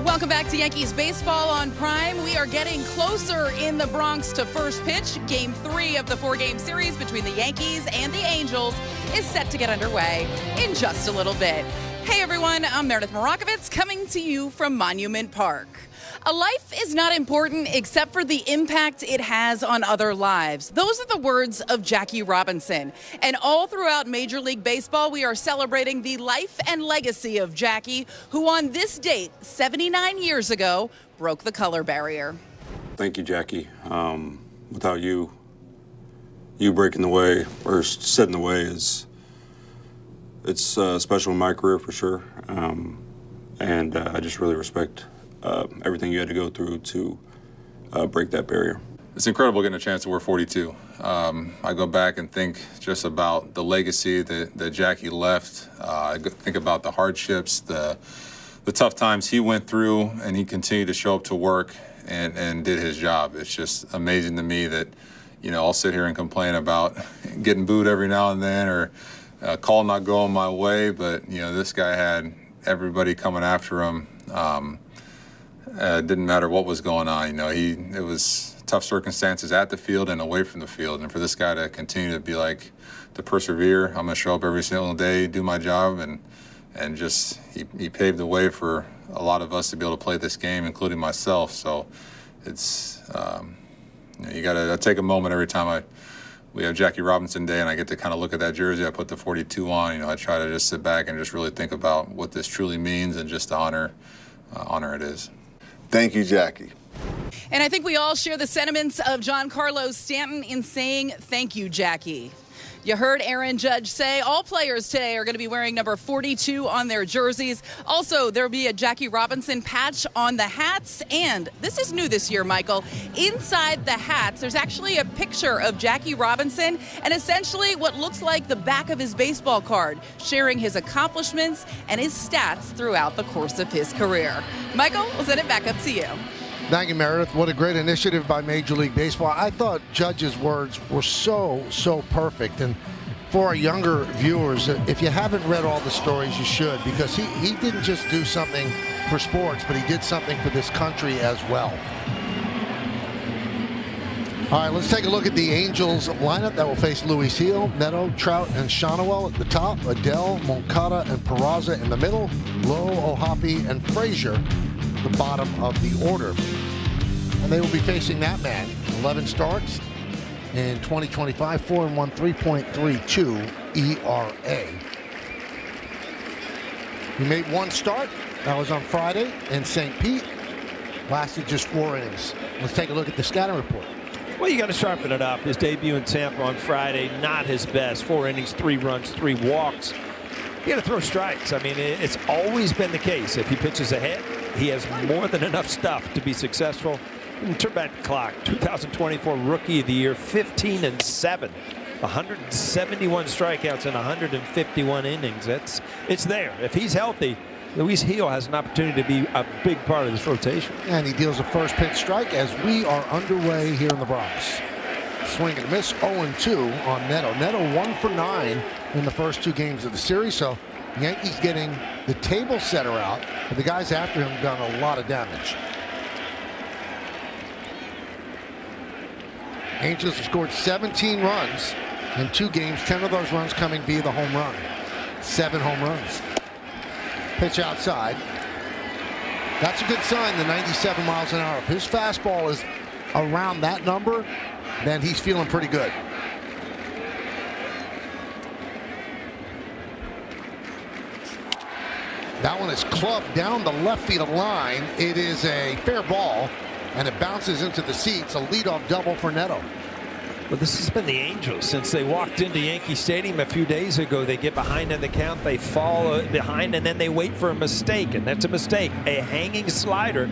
Welcome back to Yankees Baseball on Prime. We are getting closer in the Bronx to first pitch. Game 3 of the 4-game series between the Yankees and the Angels is set to get underway in just a little bit. Hey everyone, I'm Meredith Morakovitz coming to you from Monument Park. A life is not important except for the impact it has on other lives. Those are the words of Jackie Robinson. And all throughout Major League Baseball, we are celebrating the life and legacy of Jackie, who on this date, 79 years ago, broke the color barrier. Thank you, Jackie. Without you breaking the way or setting the way it's special in my career for sure. And I just really respect everything you had to go through to break that barrier. It's incredible getting a chance to wear 42. I go back and think just about the legacy that Jackie left. I think about the hardships, the tough times he went through, and he continued to show up to work and did his job. It's just amazing to me that, I'll sit here and complain about getting booed every now and then or a call not going my way, but, this guy had everybody coming after him. It didn't matter what was going on. It was tough circumstances at the field and away from the field. And for this guy to continue to be to persevere, I'm going to show up every single day, do my job, and just he paved the way for a lot of us to be able to play this game, including myself. So it's, you got to take a moment every time we have Jackie Robinson Day and I get to kind of look at that jersey. I put the 42 on. I try to just sit back and just really think about what this truly means and just the honor it is. Thank you, Jackie. And I think we all share the sentiments of Giancarlo Stanton in saying thank you, Jackie. You heard Aaron Judge say all players today are going to be wearing number 42 on their jerseys. Also, there will be a Jackie Robinson patch on the hats. And this is new this year, Michael. Inside the hats, there's actually a picture of Jackie Robinson and essentially what looks like the back of his baseball card, sharing his accomplishments and his stats throughout the course of his career. Michael, we'll send it back up to you. Thank you, Meredith. What a great initiative by Major League Baseball. I thought Judge's words were so perfect. And for our younger viewers, if you haven't read all the stories, you should, because he didn't just do something for sports, but he did something for this country as well. All right, let's take a look at the Angels lineup that will face Luis Gil, Neto, Trout, and Shonowell at the top, Adele, Moncada, and Peraza in the middle, Lowe, Ohapi, and Frazier the bottom of the order. And they will be facing that man. 11 starts in 2025, 4-1, 3.32 ERA. He made one start. That was on Friday in St. Pete. Lasted just 4 innings. Let's take a look at the scouting report. Well, you got to sharpen it up. His debut in Tampa on Friday, not his best. 4 innings, 3 runs, 3 walks. You got to throw strikes. I mean, it's always been the case. If he pitches ahead, he has more than enough stuff to be successfit's turn back the clock. 2024 Rookie of the Year, 15-7, 171 strikeouts in 151 innings. It's there. If he's healthy, Luis Gil has an opportunity to be a big part of this rotation. And he deals a first pitch strike as we are underway here in the Bronx. Swing and miss, 0-2 on Neto. Neto 1 for 9 in the first 2 games of the series. So Yankees getting the table setter out, but the guys after him done a lot of damage. Angels have scored 17 runs in 2 games, 10 of those runs coming via the home run. 7 home runs. Pitch outside. That's a good sign, the 97 miles an hour. If his fastball is around that number, then he's feeling pretty good. That one is clubbed down the left field line. It is a fair ball, and it bounces into the seats. A leadoff double for Neto. Well, this has been the Angels since they walked into Yankee Stadium a few days ago. They get behind in the count, they fall behind, and then they wait for a mistake, and that's a mistake. A hanging slider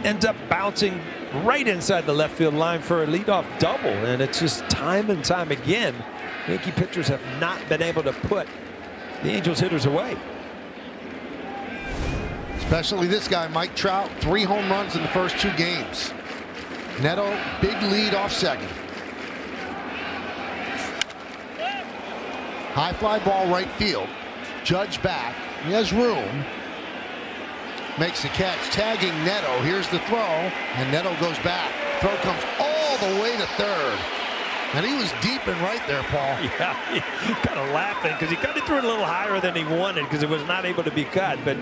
ends up bouncing right inside the left field line for a leadoff double, and it's just time and time again, Yankee pitchers have not been able to put the Angels hitters away. Especially this guy, Mike Trout, 3 home runs in the first 2 games. Neto, big lead off second. High fly ball right field. Judge back. He has room. makes the catch, tagging Neto. Here's the throw, and Neto goes back. Throw comes all the way to third. And he was deep and right there, Paul. Yeah, he kind of laughing because he kind of threw it a little higher than he wanted because it was not able to be cut. But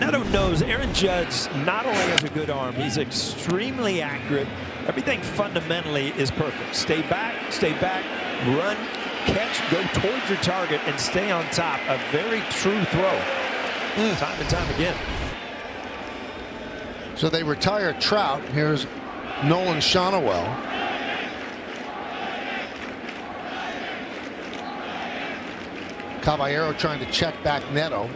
Neto knows Aaron Judge not only has a good arm, he's extremely accurate. Everything fundamentally is perfect. Stay back, run, catch, go towards your target, and stay on top. A very true throw. Time and time again. So they retire Trout. Here's Nolan Shonowell. Caballero trying to check back Neto.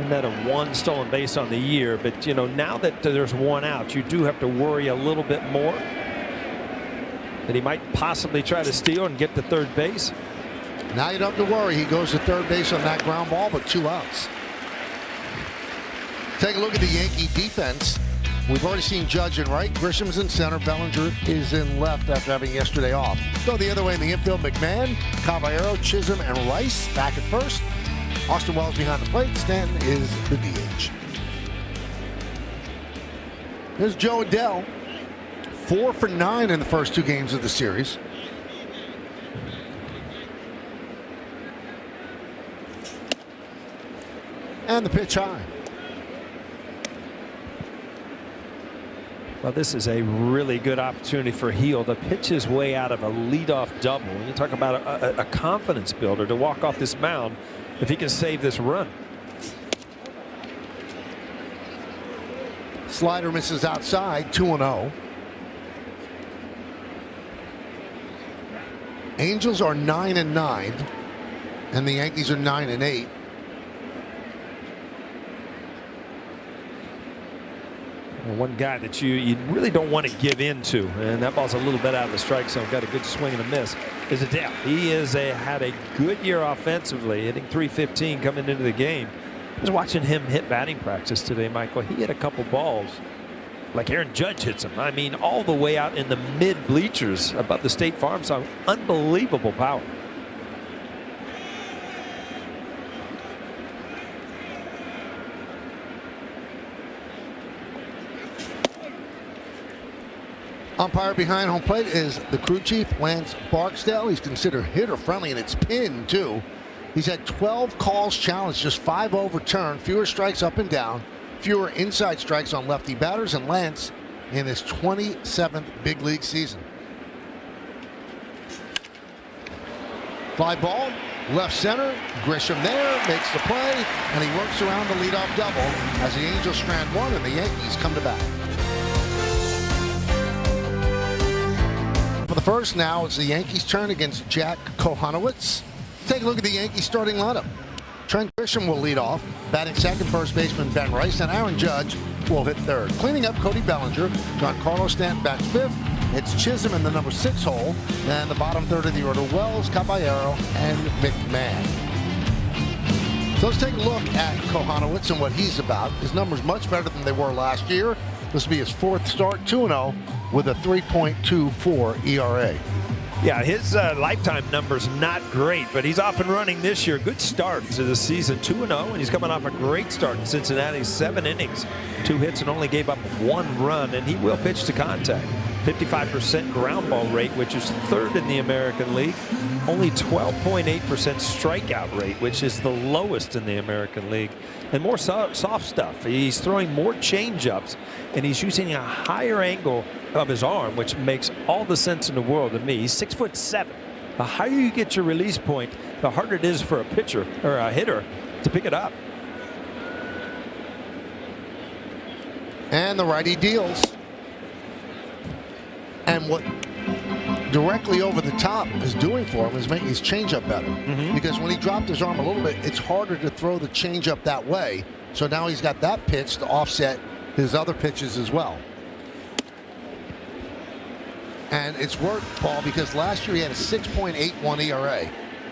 Neto 1 stolen base on the year, but you know, now that there's 1 out, you do have to worry a little bit more that he might possibly try to steal and get to third base. Now you don't have to worry. He goes to third base on that ground ball, but 2 outs. Take a look at the Yankee defense. We've already seen Judge in right. Grisham's in center. Bellinger is in left after having yesterday off. Go the other way in the infield. McMahon, Caballero, Chisholm, and Rice back at first. Austin Wells behind the plate. Stanton is the DH. Here's Joe Adell. 4 for 9 in the first 2 games of the series. And the pitch high. Well, this is a really good opportunity for Heel to pitch his way out of a leadoff double. When you talk about a confidence builder to walk off this mound, if he can save this run. Slider misses outside, 2-0. Angels are 9-9, and the Yankees are 9-8. One guy that you really don't want to give in to, and that ball's a little bit out of the strike zone, got a good swing and a miss, is Adell. He had a good year offensively, hitting .315 coming into the game. I was watching him hit batting practice today, Michael. He hit a couple balls like Aaron Judge hits him. I mean, all the way out in the mid bleachers above the State Farm song. Unbelievable power. Umpire behind home plate is the crew chief, Lance Barksdale. He's considered hitter friendly, and it's pinned too. He's had 12 calls challenged, just 5 overturned, fewer strikes up and down, fewer inside strikes on lefty batters, and Lance in his 27th big league season. Fly ball, left center, Grisham there, makes the play, and he works around the leadoff double as the Angels strand 1 and the Yankees come to bat. For the first now, it's the Yankees' turn against Jack Kohanowitz. Take a look at the Yankees starting lineup. Trent Grisham will lead off. Batting second, first baseman Ben Rice, and Aaron Judge will hit third. Cleaning up, Cody Bellinger. Giancarlo Stanton bats fifth. It's Chisholm in the number 6 hole. Then the bottom third of the order, Wells, Caballero, and McMahon. So let's take a look at Kohanowitz and what he's about. His numbers much better than they were last year. This will be his 4th start, 2-0, with a 3.24 ERA. Yeah, his lifetime number's not great, but he's off and running this year. Good start to the season, 2-0, and he's coming off a great start in Cincinnati. 7 innings, 2 hits, and only gave up 1 run, and he will pitch to contact. 55% ground ball rate, which is 3rd in the American League. Only 12.8% strikeout rate, which is the lowest in the American League. And more soft stuff. He's throwing more change-ups, and he's using a higher angle of his arm, which makes all the sense in the world to me. He's 6'7". The higher you get your release point, the harder it is for a pitcher or a hitter to pick it up. And the righty deals. And what directly over the top is doing for him is making his changeup better. Because when he dropped his arm a little bit, it's harder to throw the changeup that way. So now he's got that pitch to offset his other pitches as well. And it's worked, Paul, because last year he had a 6.81 ERA.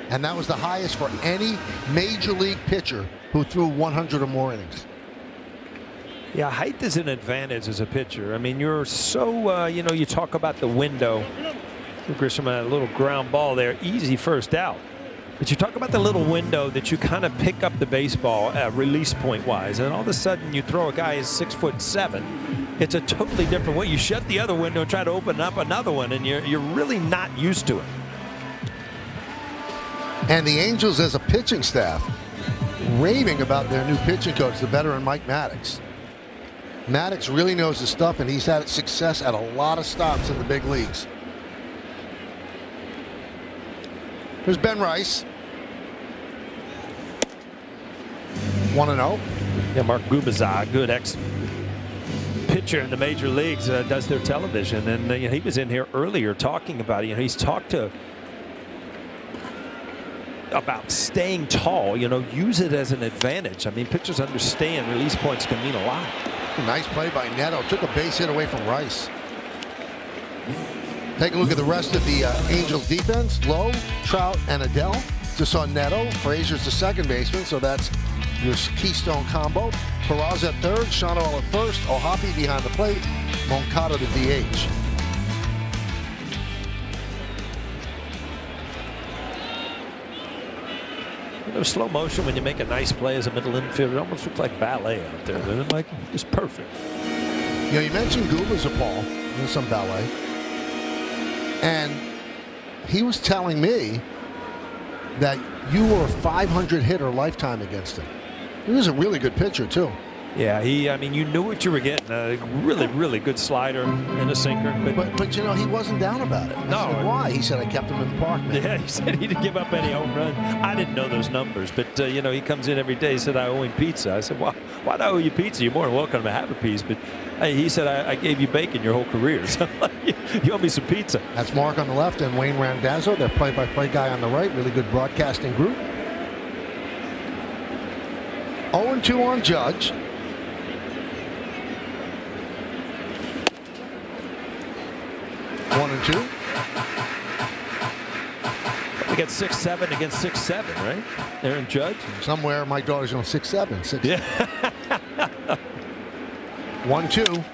And that was the highest for any major league pitcher who threw 100 or more innings. Yeah, height is an advantage as a pitcher. I mean, you're so, you talk about the window. Grisham had a little ground ball there. Easy first out. But you talk about the little window that you kind of pick up the baseball release point wise, and all of a sudden you throw a guy who's 6'7". It's a totally different way. You shut the other window and try to open up another one, and you're really not used to it. And the Angels, as a pitching staff, raving about their new pitching coach, the veteran Mike Maddox. Maddox really knows his stuff, and he's had success at a lot of stops in the big leagues. Here's Ben Rice. 1-0. Yeah, Mark Gubicza, good ex-pitcher in the major leagues, does their television, and he was in here earlier talking about it. He's talked about staying tall. Use it as an advantage. I mean, pitchers understand release points can mean a lot. Nice play by Neto. Took a base hit away from Rice. Take a look at the rest of the Angels defense. Lowe, Trout, and Adele. Just saw Neto. Frazier's the second baseman, so that's your keystone combo. Peraza at third, Shawano at first, Ohapi behind the plate, Moncada the DH. Slow motion when you make a nice play as a middle infielder, it almost looks like ballet out there. Doesn't it? Like, just perfect. You mentioned Gubicza, Paul, in some ballet. And he was telling me that you were a 500 hitter lifetime against him. He was a really good pitcher, too. Yeah, you knew what you were getting. A really, really good slider and a sinker. But he wasn't down about it. I said, why? He said, I kept him in the park, man. Yeah, he said he didn't give up any home run. I didn't know those numbers, but, he comes in every day. He said, I owe him pizza. I said, why do I owe you pizza? You're more than welcome to have a piece. But he said, I gave you bacon your whole career. So you owe me some pizza. That's Mark on the left and Wayne Randazzo, their play-by-play guy on the right. Really good broadcasting group. 0-2 on Judge. One and two. We got 6'7" against 6'7", right? Aaron Judge. Somewhere my daughter's on 6'7". 6'7". Yeah. 1-2.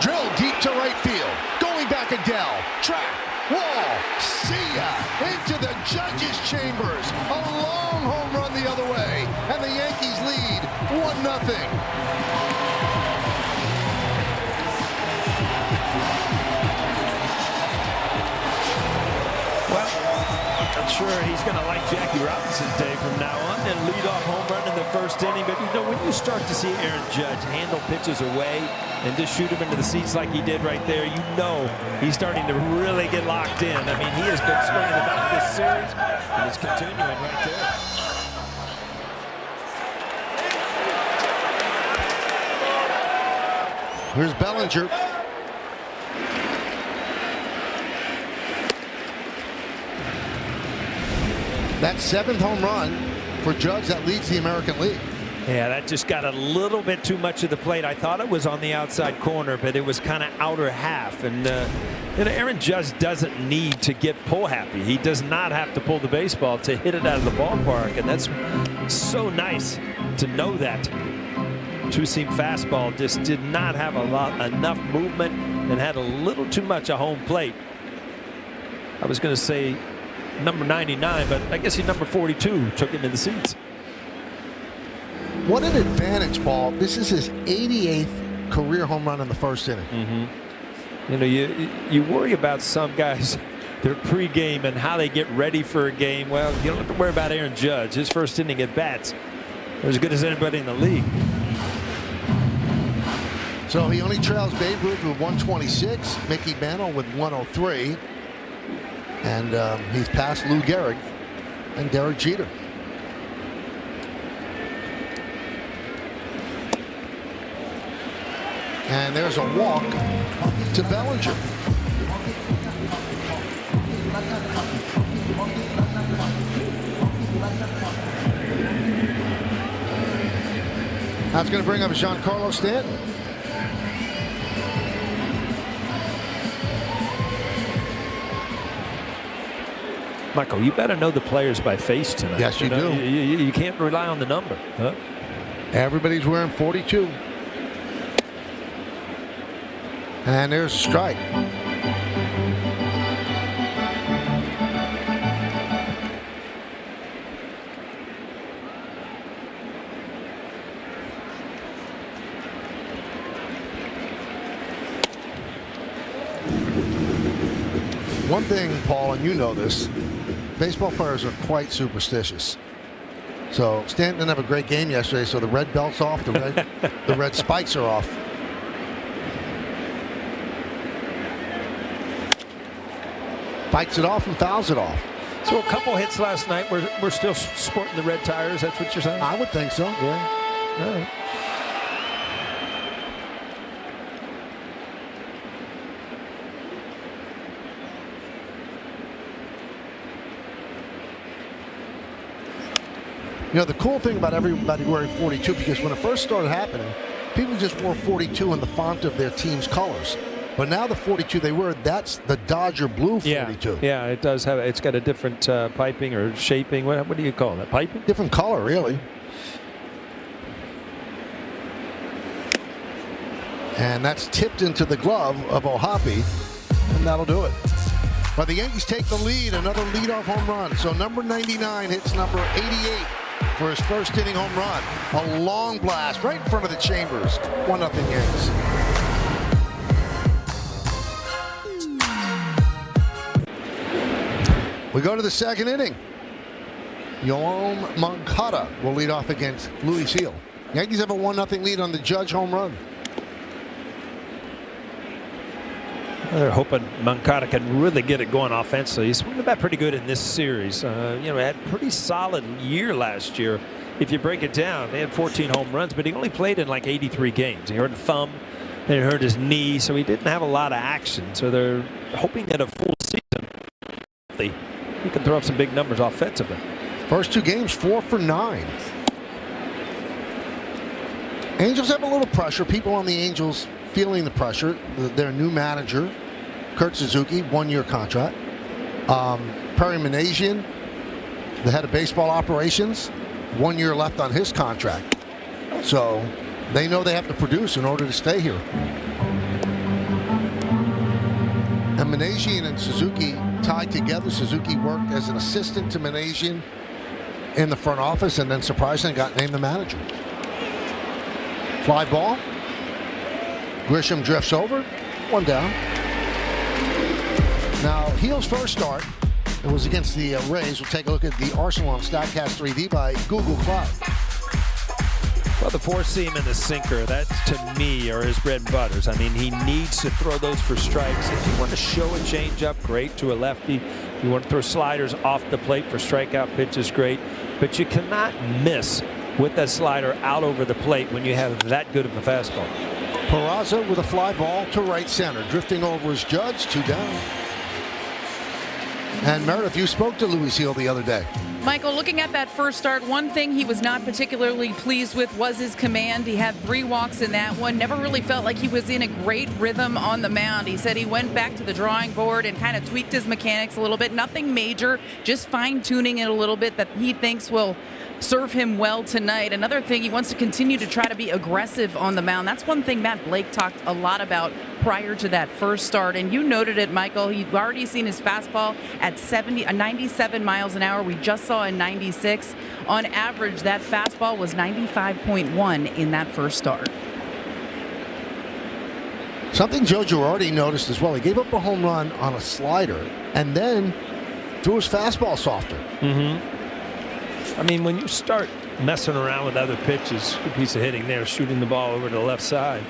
Drill deep to right field. Going back Adele. Track. Wall. See ya. Into the Judge's chambers. A long home run the other way. And the Yankees lead 1-0. I'm sure he's going to like Jackie Robinson Day from now on and lead off home run in the first inning. But when you start to see Aaron Judge handle pitches away and just shoot him into the seats like he did right there, he's starting to really get locked in. I mean, he has been swinging the bat this series, and it's continuing right there. Here's Bellinger. That 7th home run for Judge that leads the American League. Yeah, that just got a little bit too much of the plate. I thought it was on the outside corner, but it was kind of outer half. And Aaron Judge doesn't need to get pull happy. He does not have to pull the baseball to hit it out of the ballpark, and that's so nice to know that. Two-seam fastball just did not have enough movement and had a little too much of home plate. I was going to say number 99, but I guess he's number 42 took him in the seats. What an advantage, Paul. This is his 88th career home run in the first inning. Mm-hmm. You worry about some guys, their pregame and how they get ready for a game. Well, you don't have to worry about Aaron Judge. His first inning at bats are as good as anybody in the league. So he only trails Babe Ruth with 126, Mickey Mantle with 103. And he's passed Lou Gehrig and Derek Jeter. And there's a walk to Bellinger. That's going to bring up Giancarlo Stanton. Michael, you better know the players by face tonight. Yes, you do. You can't rely on the number. Huh? Everybody's wearing 42. And there's a strike. One thing, Paul, and you know this, baseball players are quite superstitious. So Stanton didn't have a great game yesterday, so the red belt's off, the red spikes are off. Fights it off and fouls it off. So a couple hits last night. We're still sporting the red tires. That's what you're saying? I would think so. Yeah. All right. You know, the cool thing about everybody wearing 42, because when it first started happening, people just wore 42 in the font of their team's colors. But now the 42 they wear, that's the Dodger blue 42. Yeah, it does have. It's got a different piping or shaping. What do you call that? Piping? Different color, really. And that's tipped into the glove of O'Hoppe, and that'll do it. But the Yankees take the lead, another leadoff home run. So number 99 hits number 88 for his first inning home run. A long blast right in front of the Chambers. 1-0 Yankees. We go to the second inning. Yoan Moncada will lead off against Louis Seal. Yankees have a 1-0 lead on the Judge home run. They're hoping Moncada can really get it going offensively. He's swinging the bat pretty good in this series. Had a pretty solid year last year. If you break it down, they had 14 home runs, but he only played in like 83 games. He hurt a thumb, then he hurt his knee, so he didn't have a lot of action. So they're hoping that a full season, he can throw up some big numbers offensively. First two games, 4 for 9. Angels have a little pressure. People on the Angels feeling the pressure. Their new manager, Kurt Suzuki, 1-year contract. Perry Minasian, the head of baseball operations, 1 year left on his contract. So they know they have to produce in order to stay here. And Minasian and Suzuki tied together. Suzuki worked as an assistant to Minasian in the front office, and then surprisingly got named the manager. Fly ball. Grisham drifts over. 1 down. Now, Heel's first start, it was against the Rays. We'll take a look at the Arsenal on StatCast 3D by Google Cloud. Well, the four-seam and the sinker, that to me are his bread and butters. I mean, he needs to throw those for strikes. If you want to show a changeup, great, to a lefty. You want to throw sliders off the plate for strikeout pitches, great. But you cannot miss with that slider out over the plate when you have that good of a fastball. Peraza with a fly ball to right center. Drifting over his Judge, 2 down. And Meredith, you spoke to Louis Heel the other day. Michael, looking at that first start, one thing he was not particularly pleased with was his command. He had 3 walks in that one. Never really felt like he was in a great rhythm on the mound. He said he went back to the drawing board and kind of tweaked his mechanics a little bit. Nothing major, just fine-tuning it a little bit that he thinks will serve him well tonight. Another thing, he wants to continue to try to be aggressive on the mound. That's one thing Matt Blake talked a lot about prior to that first start, and you noted it, Michael. He'd already seen his fastball at 97 miles an hour. We just saw a 96. On average, that fastball was 95.1 in that first start. Something Joe Girardi noticed as well. He gave up a home run on a slider and then threw his fastball softer. I mean, when you start messing around with other pitches, a piece of hitting there, shooting the ball over to the left side,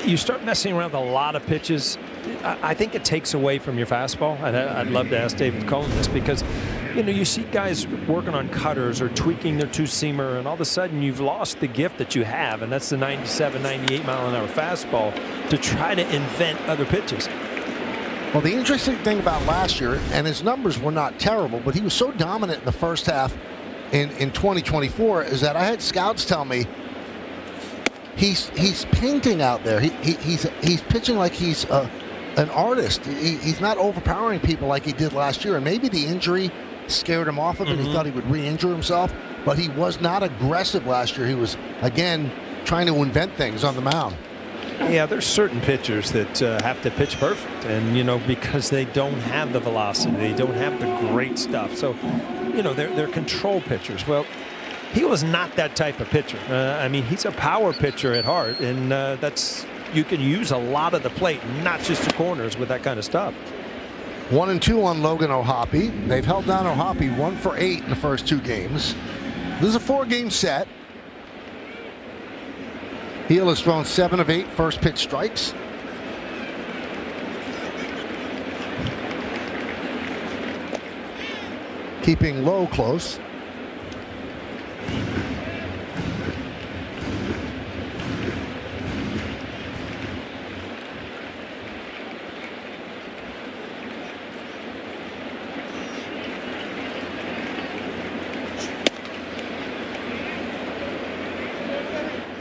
you start messing around with a lot of pitches. I think it takes away from your fastball. I'd love to ask David Cohen this because, you see guys working on cutters or tweaking their two-seamer, and all of a sudden you've lost the gift that you have, and that's the 97, 98 mile an hour fastball, to try to invent other pitches. Well, the interesting thing about last year, and his numbers were not terrible, but he was so dominant in the first half in 2024, is that I had scouts tell me he's painting out there. He's pitching like he's an artist. He's not overpowering people like he did last year, and maybe the injury scared him off of it. He thought he would re-injure himself, but he was not aggressive last year. He was, again, trying to invent things on the mound. Yeah, there's certain pitchers that have to pitch perfect, and because they don't have the velocity, they don't have the great stuff. So, they're control pitchers. Well, he was not that type of pitcher. I mean, he's a power pitcher at heart, and you can use a lot of the plate, not just the corners, with that kind of stuff. 1-2 on Logan O'Hoppe. They've held down O'Hoppe 1 for 8 in the first 2 games. This is a 4-game set. Heel has thrown 7 of 8 first pitch strikes. Keeping Lowe close.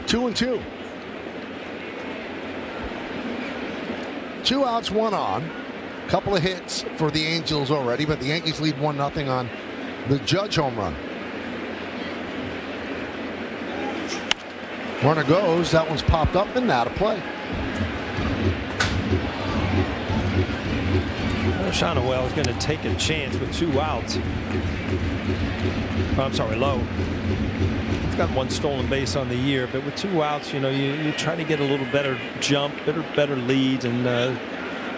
Two and two. 2 outs, 1 on. Couple of hits for the Angels already, but the Yankees lead 1-0 on the Judge home run. Runner goes. That one's popped up and out of play. Shonowell is going to take a chance with 2 outs. Oh, I'm sorry, Lowe. He's got 1 stolen base on the year, but with 2 outs, you know, you try to get a little better jump, better leads, and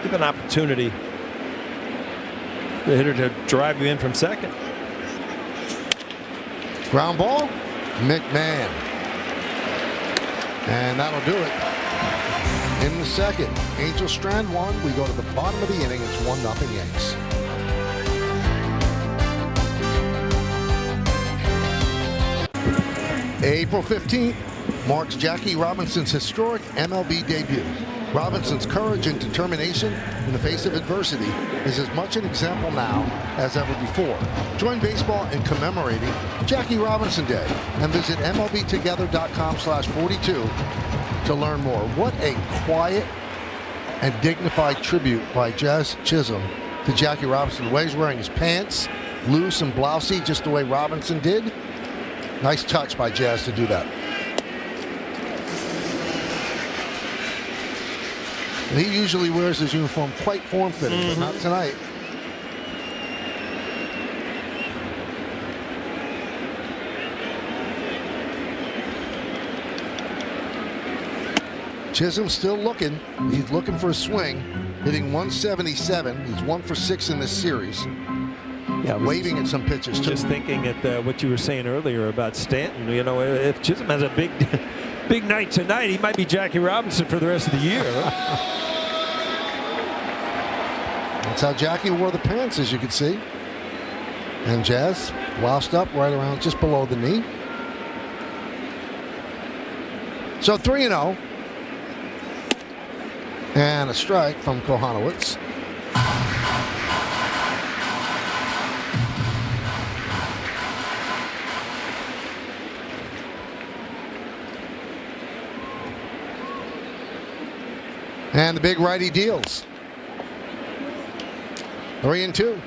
give an opportunity the hitter to drive you in from second. Ground ball, McMahon. And that'll do it. In the second, Angels strand 1. We go to the bottom of the inning. It's 1-0 Yanks. April 15th marks Jackie Robinson's historic MLB debut. Robinson's courage and determination in the face of adversity is as much an example now as ever before. Join baseball in commemorating Jackie Robinson Day and visit MLBtogether.com/42 to learn more. What a quiet and dignified tribute by Jazz Chisholm to Jackie Robinson. The way he's wearing his pants, loose and blousy, just the way Robinson did. Nice touch by Jazz to do that. He usually wears his uniform quite form-fitting, but not tonight. Chisholm's still looking. He's looking for a swing, hitting 177. He's 1 for 6 in this series. Yeah, waving at some pitches too. Just thinking at what you were saying earlier about Stanton. You know, if Chisholm has a big night tonight, he might be Jackie Robinson for the rest of the year. That's how Jackie wore the pants, as you can see. And Jazz loused up right around just below the knee. So 3-0. And a strike from Kohanowitz. And the big righty deals. 3-2.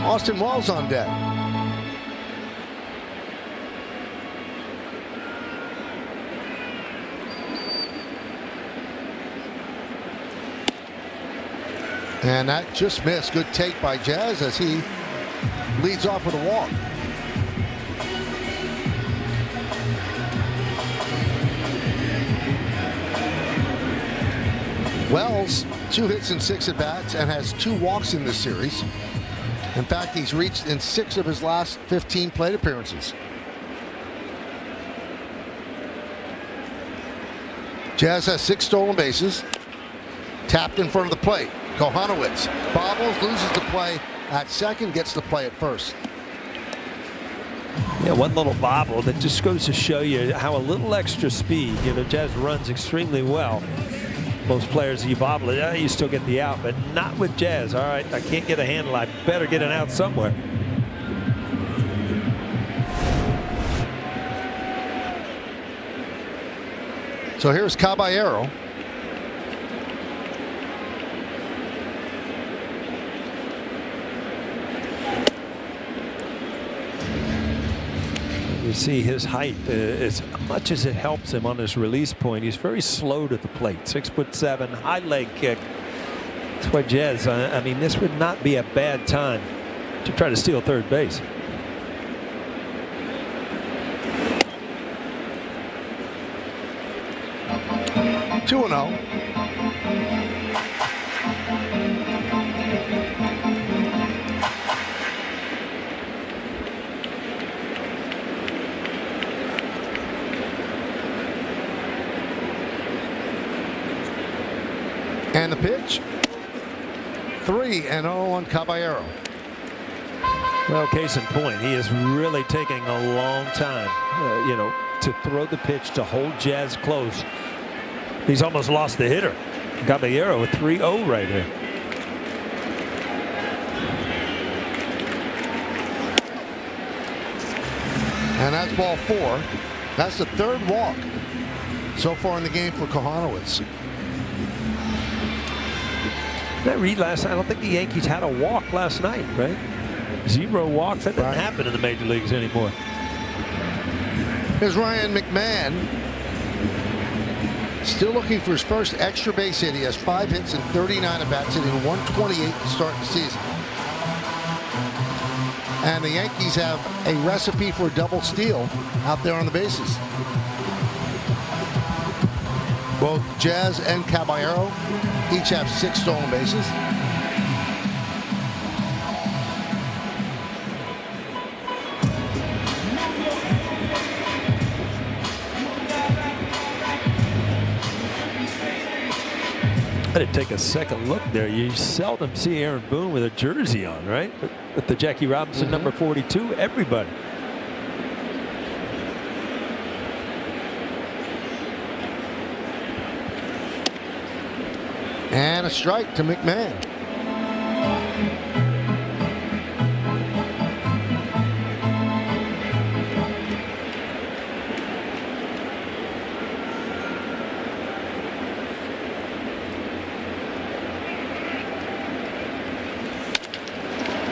Austin Wells on deck. And that just missed. Good take by Jazz as he leads off with a walk. Wells, 2 hits and 6 at-bats and has 2 walks in this series. In fact, he's reached in 6 of his last 15 plate appearances. Jazz has 6 stolen bases. Tapped in front of the plate. Kohanowitz bobbles, loses the play at second, gets the play at first. Yeah, one little bobble that just goes to show you how a little extra speed. You know, Jazz runs extremely well. Most players, you bobble it, you still get the out, but not with Jazz. All right, I can't get a handle. I better get an out somewhere. So here's Caballero. You see his height, as much as it helps him on his release point, he's very slow to the plate. 6'7", high leg kick. That's why Jazz, I mean, this would not be a bad time to try to steal third base. 2-0. And the pitch. 3-0 on Caballero. Well, case in point, he is really taking a long time, to throw the pitch, to hold Jazz close. He's almost lost the hitter. Caballero with 3-0 right here. And that's ball 4. That's the 3rd walk so far in the game for Kohanowitz. Did I read last night? I don't think the Yankees had a walk last night, right? 0 walks. That doesn't happen in the major leagues anymore. Here's Ryan McMahon. Still looking for his first extra base hit. He has 5 hits and 39 at-bats, hitting 128 to start the season. And the Yankees have a recipe for a double steal out there on the bases. Both Jazz and Caballero each have 6 stolen bases. I had to take a second look there. You seldom see Aaron Boone with a jersey on, right? But with the Jackie Robinson number 42, everybody. And a strike to McMahon.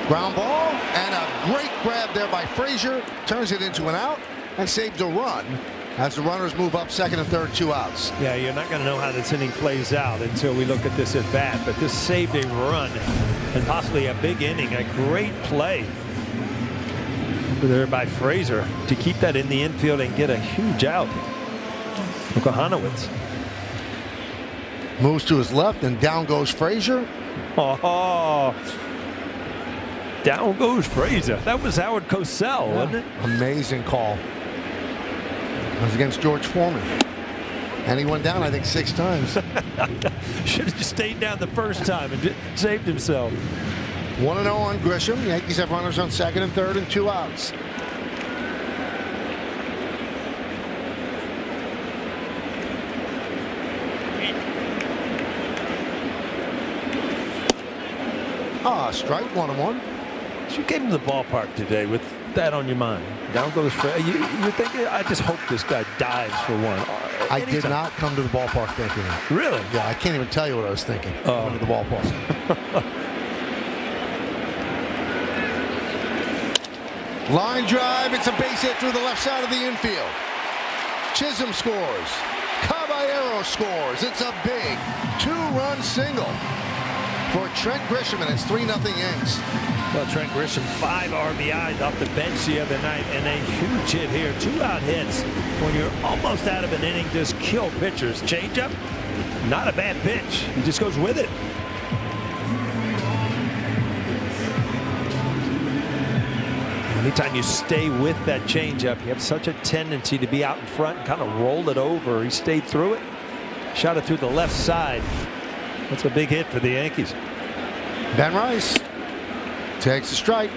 Ground ball and a great grab there by Frazier. Turns it into an out and saves a run as the runners move up 2nd and 3rd, 2 outs. Yeah, you're not going to know how this inning plays out until we look at this at bat. But this saved a run and possibly a big inning. A great play there by Frazier to keep that in the infield and get a huge out. Kohanowitz moves to his left and down goes Frazier. Oh, down goes Frazier. That was Howard Cosell, wasn't it? Amazing call. It was against George Foreman. And he went down, I think, 6 times. Should have just stayed down the first time and saved himself. 1-0 on Grisham. The Yankees have runners on 2nd and 3rd and 2 outs. Strike, 1-1. You came to the ballpark today with that on your mind. Down goes you're thinking, I just hope this guy dives for one. I did not come to the ballpark thinking that. Really? Yeah, I can't even tell you what I was thinking. Coming to the ballpark. Line drive. It's a base hit through the left side of the infield. Chisholm scores. Caballero scores. It's a big 2-run single for Trent Grisham, and it's 3-0 Yanks. Well, Trent Grisham, 5 RBIs off the bench the other night, and a huge hit here. 2-out hits when you're almost out of an inning. Just kill pitchers. Changeup, not a bad pitch. He just goes with it. Anytime you stay with that changeup, you have such a tendency to be out in front and kind of roll it over. He stayed through it, shot it through the left side. That's a big hit for the Yankees. Ben Rice takes a strike.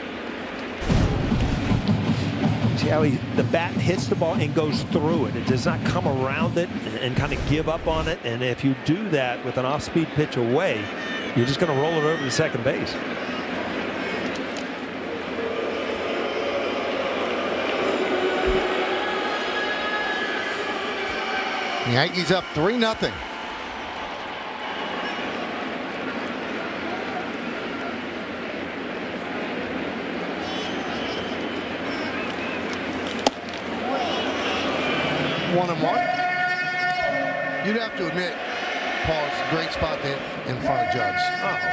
See how the bat hits the ball and goes through it. It does not come around it and kind of give up on it. And if you do that with an off-speed pitch away, you're just going to roll it over to second base. The Yankees up 3-0. One and one. You'd have to admit, Paul, it's a great spot to hit in front of Judge.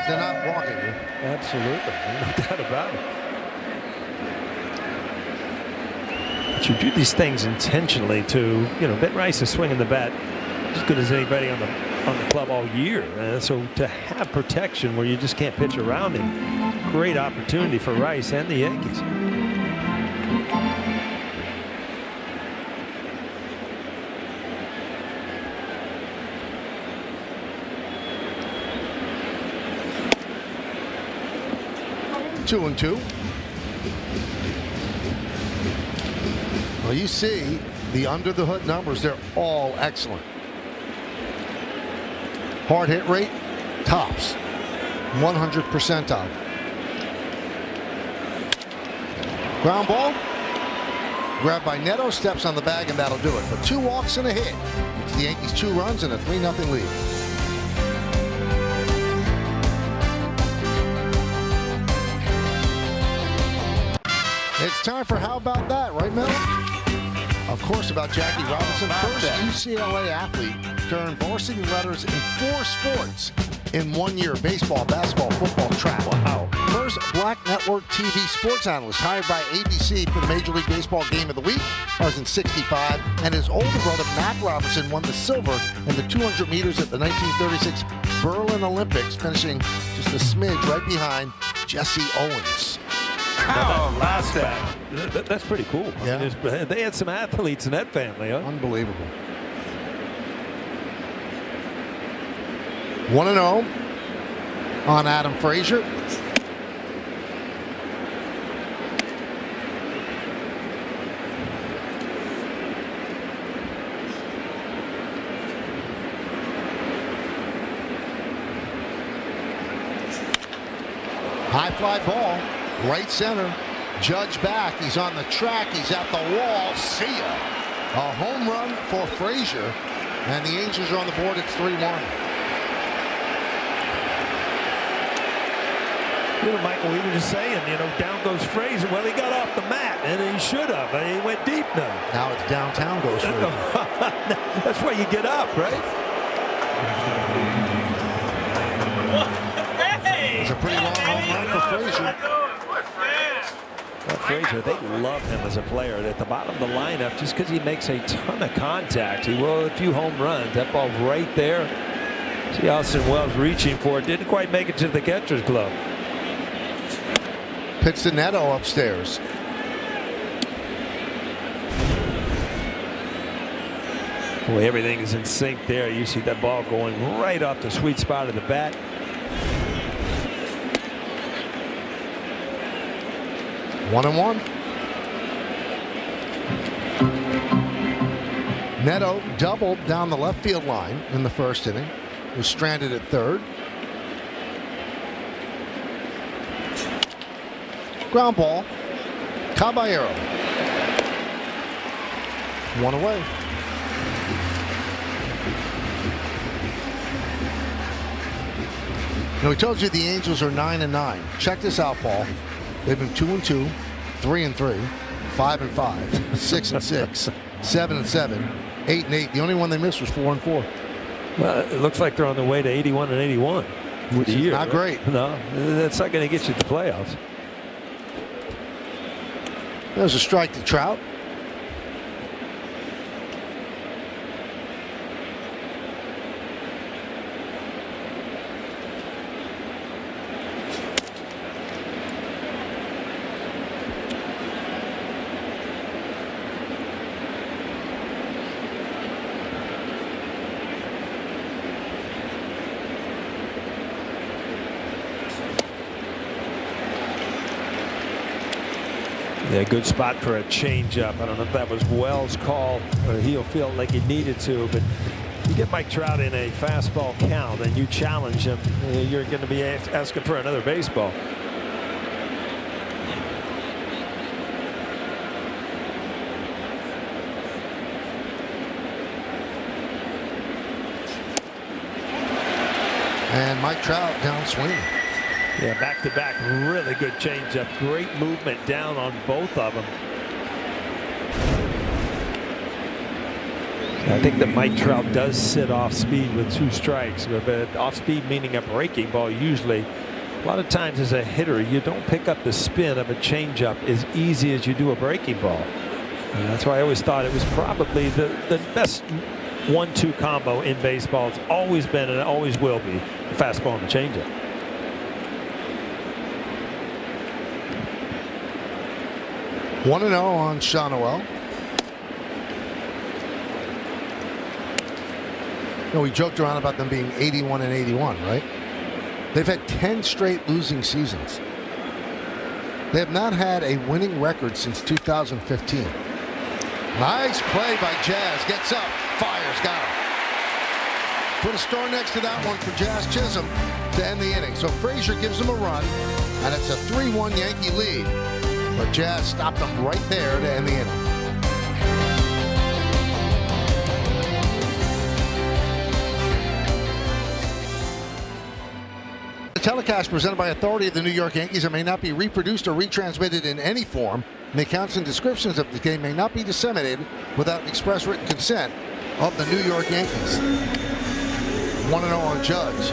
They're not walking you. Absolutely. No doubt about it. But you do these things intentionally to, Ben Rice is swinging the bat as good as anybody on the club all year. So to have protection where you just can't pitch around him, great opportunity for Rice and the Yankees. Two and two. Well, you see the under the hood numbers, they're all excellent. Hard hit rate, tops, 100 percentile. Ground ball, grabbed by Neto, steps on the bag, and that'll do it. But 2 walks and a hit. It's the Yankees 2 runs and a 3-0 lead. It's time for How About That, right, Mel? Of course, about Jackie Robinson, first UCLA athlete to earn varsity letters in 4 sports in 1 year: baseball, basketball, football, track. Wow. First Black Network TV sports analyst hired by ABC for the Major League Baseball Game of the Week. That was in '65. And his older brother, Mac Robinson, won the silver in the 200 meters at the 1936 Berlin Olympics, finishing just a smidge right behind Jesse Owens. That's pretty cool. Yeah. I mean, they had some athletes in that family, huh? Unbelievable. 1-0 on Adam Frazier. High fly ball, right center. Judge back. He's on the track. He's at the wall. See ya. A home run for Frazier. And the Angels are on the board. It's 3-1. Michael, we were just saying, down goes Frazier. Well, he got off the mat, and he should have. He went deep now. Now it's downtown goes Frazier. That's where you get up, right? It's a pretty long home run for Frazier. Well, Frazier, they love him as a player. At the bottom of the lineup, just because he makes a ton of contact. He will a few home runs. That ball right there. See Austin Wells reaching for it. Didn't quite make it to the catcher's glove. Pitch to Neto upstairs. Boy, everything is in sync there. You see that ball going right off the sweet spot of the bat. One and one. Neto doubled down the left field line in the first inning. Was stranded at third. Ground ball. Caballero. One away. Now, we told you the Angels are 9-9. Check this out, Paul. They've been 2-2, 3-3, 5-5, 6-6, 7-7, 8-8. The only one they missed was 4-4. Well, it looks like they're on their way to 81-81 Which is year. not great. No, that's not going to get you to the playoffs. There's a strike to Trout. Yeah, good spot for a changeup. I don't know if that was Wells' call or he'll feel like he needed to, but you get Mike Trout in a fastball count and you challenge him, you're going to be asking for another baseball. And Mike Trout down swinging. Yeah, back-to-back, really good changeup. Great movement down on both of them. I think that Mike Trout does sit off speed with 2 strikes, but off speed meaning a breaking ball usually. A lot of times as a hitter, you don't pick up the spin of a changeup as easy as you do a breaking ball. And that's why I always thought it was probably the best 1-2 combo in baseball. It's always been and it always will be the fastball and the changeup. One 1-0 on Shawnuel. You know, we joked around about them being 81 and 81, right? They've had 10 straight losing seasons. They have not had a winning record since 2015. Nice play by Jazz. Gets up, fires, got him. Put a star next to that one for Jazz Chisholm to end the inning. So Frazier gives him a run, and it's a 3-1 Yankee lead. But Jazz stopped them right there to end the inning. Telecast presented by authority of the New York Yankees and may not be reproduced or retransmitted in any form. And the accounts and descriptions of the game may not be disseminated without express written consent of the New York Yankees. 1-0 on Judge.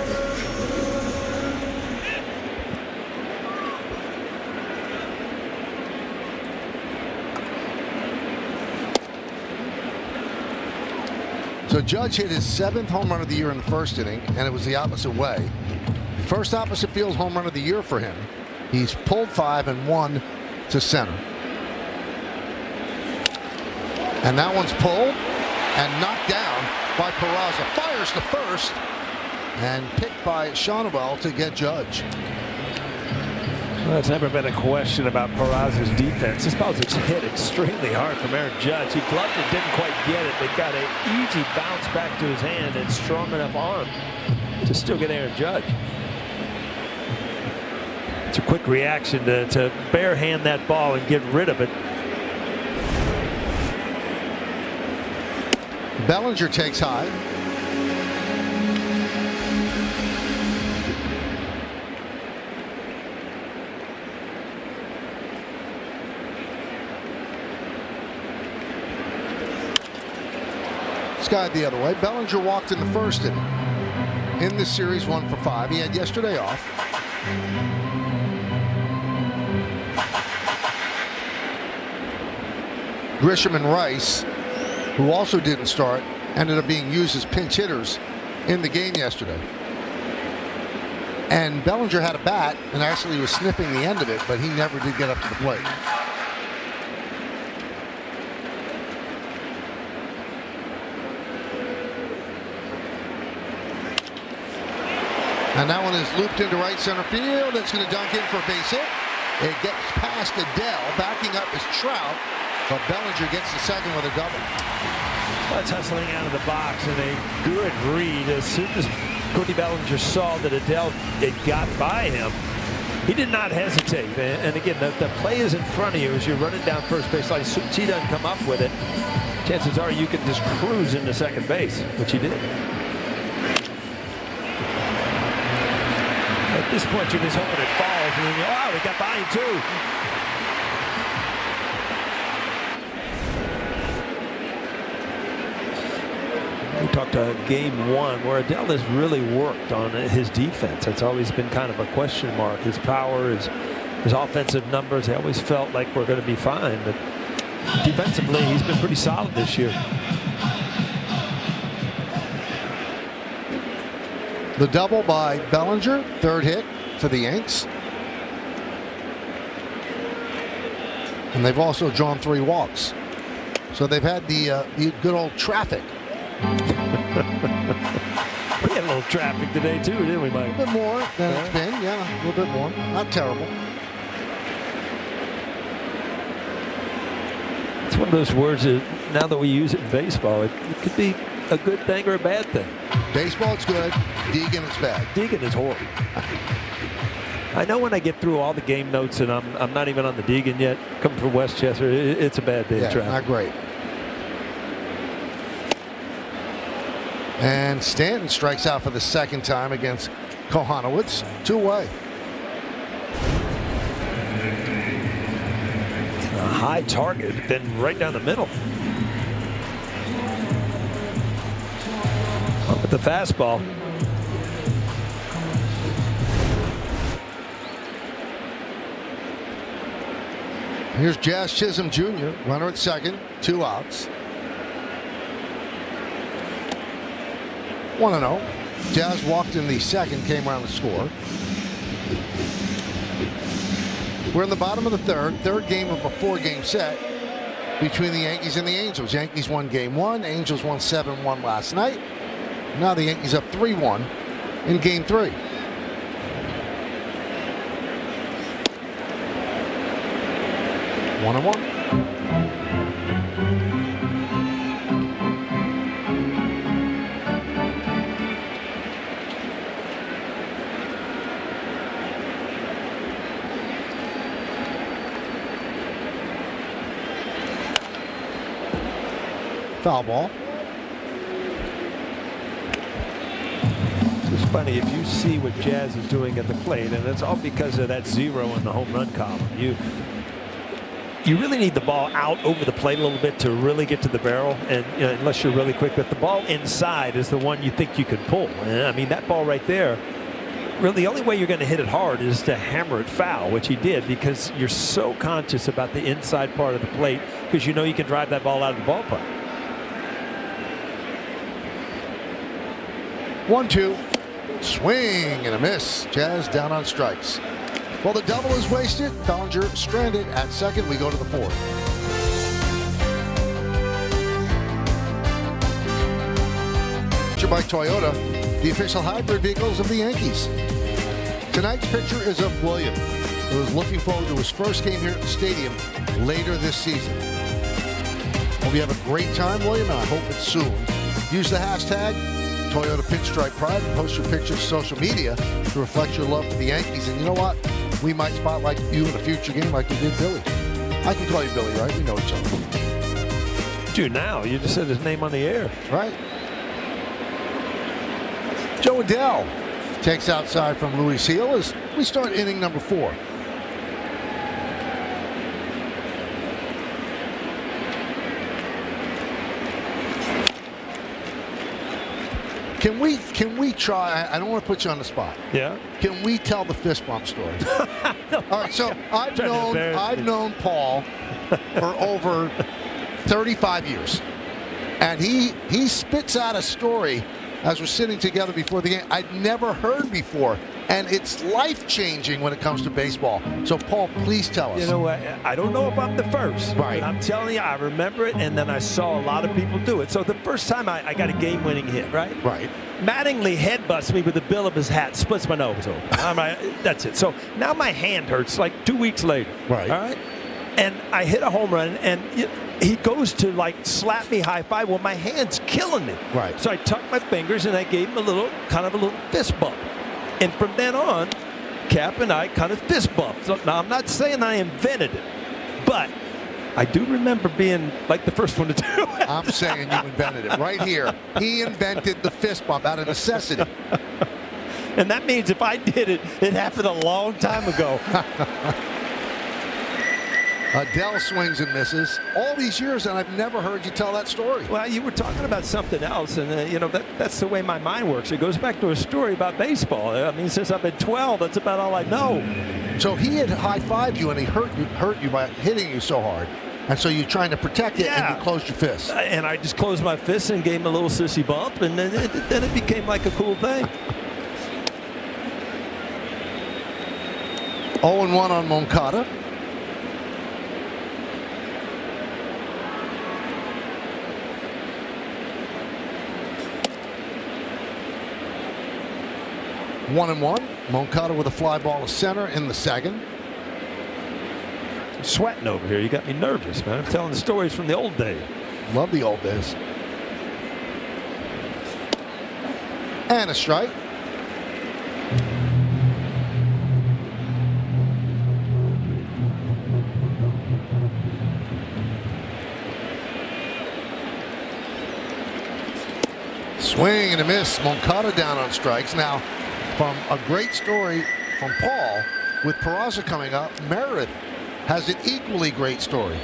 So Judge hit his 7th home run of the year in the first inning, and it was the opposite way. First opposite field home run of the year for him. He's pulled 5 and 1 to center. And that one's pulled and knocked down by Peraza. Fires to first and picked by Shawnuel to get Judge. Well, it's never been a question about Peraza's defense. This ball's hit extremely hard from Aaron Judge. He gloved it, didn't quite get it, but got an easy bounce back to his hand and strong enough arm to still get Aaron Judge. It's a quick reaction to bare hand that ball and get rid of it. Bellinger takes high. Skied the other way. Bellinger walked in the first inning. In this series, 1 for 5. He had yesterday off. Grisham and Rice, who also didn't start, ended up being used as pinch hitters in the game yesterday. And Bellinger had a bat and actually was sniffing the end of it, but he never did get up to the plate. And that one is looped into right center field. It's going to dunk in for a base hit. It gets past Adele. Backing up is Trout. But Bellinger gets the second with a double. That's hustling out of the box and a good read. As soon as Cody Bellinger saw that Adele had got by him, he did not hesitate. And again, the play is in front of you as you're running down first base line. As soon as he doesn't come up with it, chances are you can just cruise into second base, which he did. At this point, you're just hoping it falls, and then you, oh, he got by him too. We talked game 1 where Adele has really worked on his defense. That's always been kind of a question mark. His power, his offensive numbers, they always felt like we're going to be fine. But defensively, he's been pretty solid this year. The double by Bellinger, 3rd hit for the Yanks. And they've also drawn 3 walks. So they've had the good old traffic. We had a little traffic today too, didn't we, Mike? A bit more than it's been, yeah, a little bit more. Not terrible. It's one of those words that now that we use it in baseball, it could be a good thing or a bad thing. Baseball, it's good. Deegan, it's bad. Deegan is horrible. I know when I get through all the game notes and I'm not even on the Deegan yet, coming from Westchester, it's a bad day of traffic. Not great. And Stanton strikes out for the 2nd time against Kohanowitz. 2-away. A high target, then right down the middle. Up with the fastball. Here's Jazz Chisholm Jr., runner at 2nd, 2 outs. 1-0. Jazz walked in the second, came around to score. We're in the bottom of the third game of a 4-game set between the Yankees and the Angels. Yankees won game 1, Angels won 7-1 last night. Now the Yankees up 3-1 in game 3. One and one. Foul ball. It's funny if you see what Jazz is doing at the plate, and it's all because of that 0 in the home run column. You really need the ball out over the plate a little bit to really get to the barrel, and unless you're really quick. But the ball inside is the one you think you can pull. And, I mean, that ball right there, really the only way you're going to hit it hard is to hammer it foul, which he did, because you're so conscious about the inside part of the plate because you know you can drive that ball out of the ballpark. 1-2. Swing and a miss. Jazz down on strikes. Well, the double is wasted. Bellinger stranded at second. We go to the fourth. By Toyota, the official hybrid vehicles of the Yankees. Tonight's pitcher is of William, who is looking forward to his first game here at the stadium later this season. Hope you have a great time, William, and I hope it's soon. Use the hashtag Toyota Pinstripe Pride and post your pictures to social media to reflect your love for the Yankees. And you know what? We might spotlight you in a future game like we did Billy. I can call you Billy, right? We know each other. Dude, now you just said his name on the air. Right. Joe Adell takes outside from Louis Seal as we start inning number 4. Can we try? I don't want to put you on the spot. Yeah. Can we tell the fist bump story? No. All right. So I've known Paul for over 35 years, and he spits out a story as we're sitting together before the game I'd never heard before, and it's life-changing when it comes to baseball. So, Paul, please tell us. You know what? I don't know if I'm the first. Right. But I'm telling you, I remember it, and then I saw a lot of people do it. So the first time I got a game-winning hit, right? Right. Mattingly headbutts me with the bill of his hat, splits my nose open. That's it. So now my hand hurts like 2 weeks later. Right. All right? And I hit a home run, and he goes to like slap me high five. Well, my hand's killing me. Right. So I tucked my fingers and I gave him a little fist bump. And from then on, Cap and I kind of fist bumped. So now I'm not saying I invented it, but I do remember being like the first one to do it. I'm saying you invented it right here. He invented the fist bump out of necessity. And that means if I did it, it happened a long time ago. Adell swings and misses all these years, and I've never heard you tell that story. Well, you were talking about something else, and that's the way my mind works. It goes back to a story about baseball. I mean, since I've been 12, that's about all I know. So he had high-fived you, and he hurt you by hitting you so hard, and so you're trying to protect it, and you closed your fist. And I just closed my fist and gave him a little sissy bump, and then it became like a cool thing. 0-1 on Moncada. One and 1. Moncada with a fly ball to center in the second. I'm sweating over here. You got me nervous, man. I'm telling the stories from the old days. Love the old days. And a strike. Swing and a miss. Moncada down on strikes. Now, from a great story from Paul, with Peraza coming up, Meredith has an equally great story.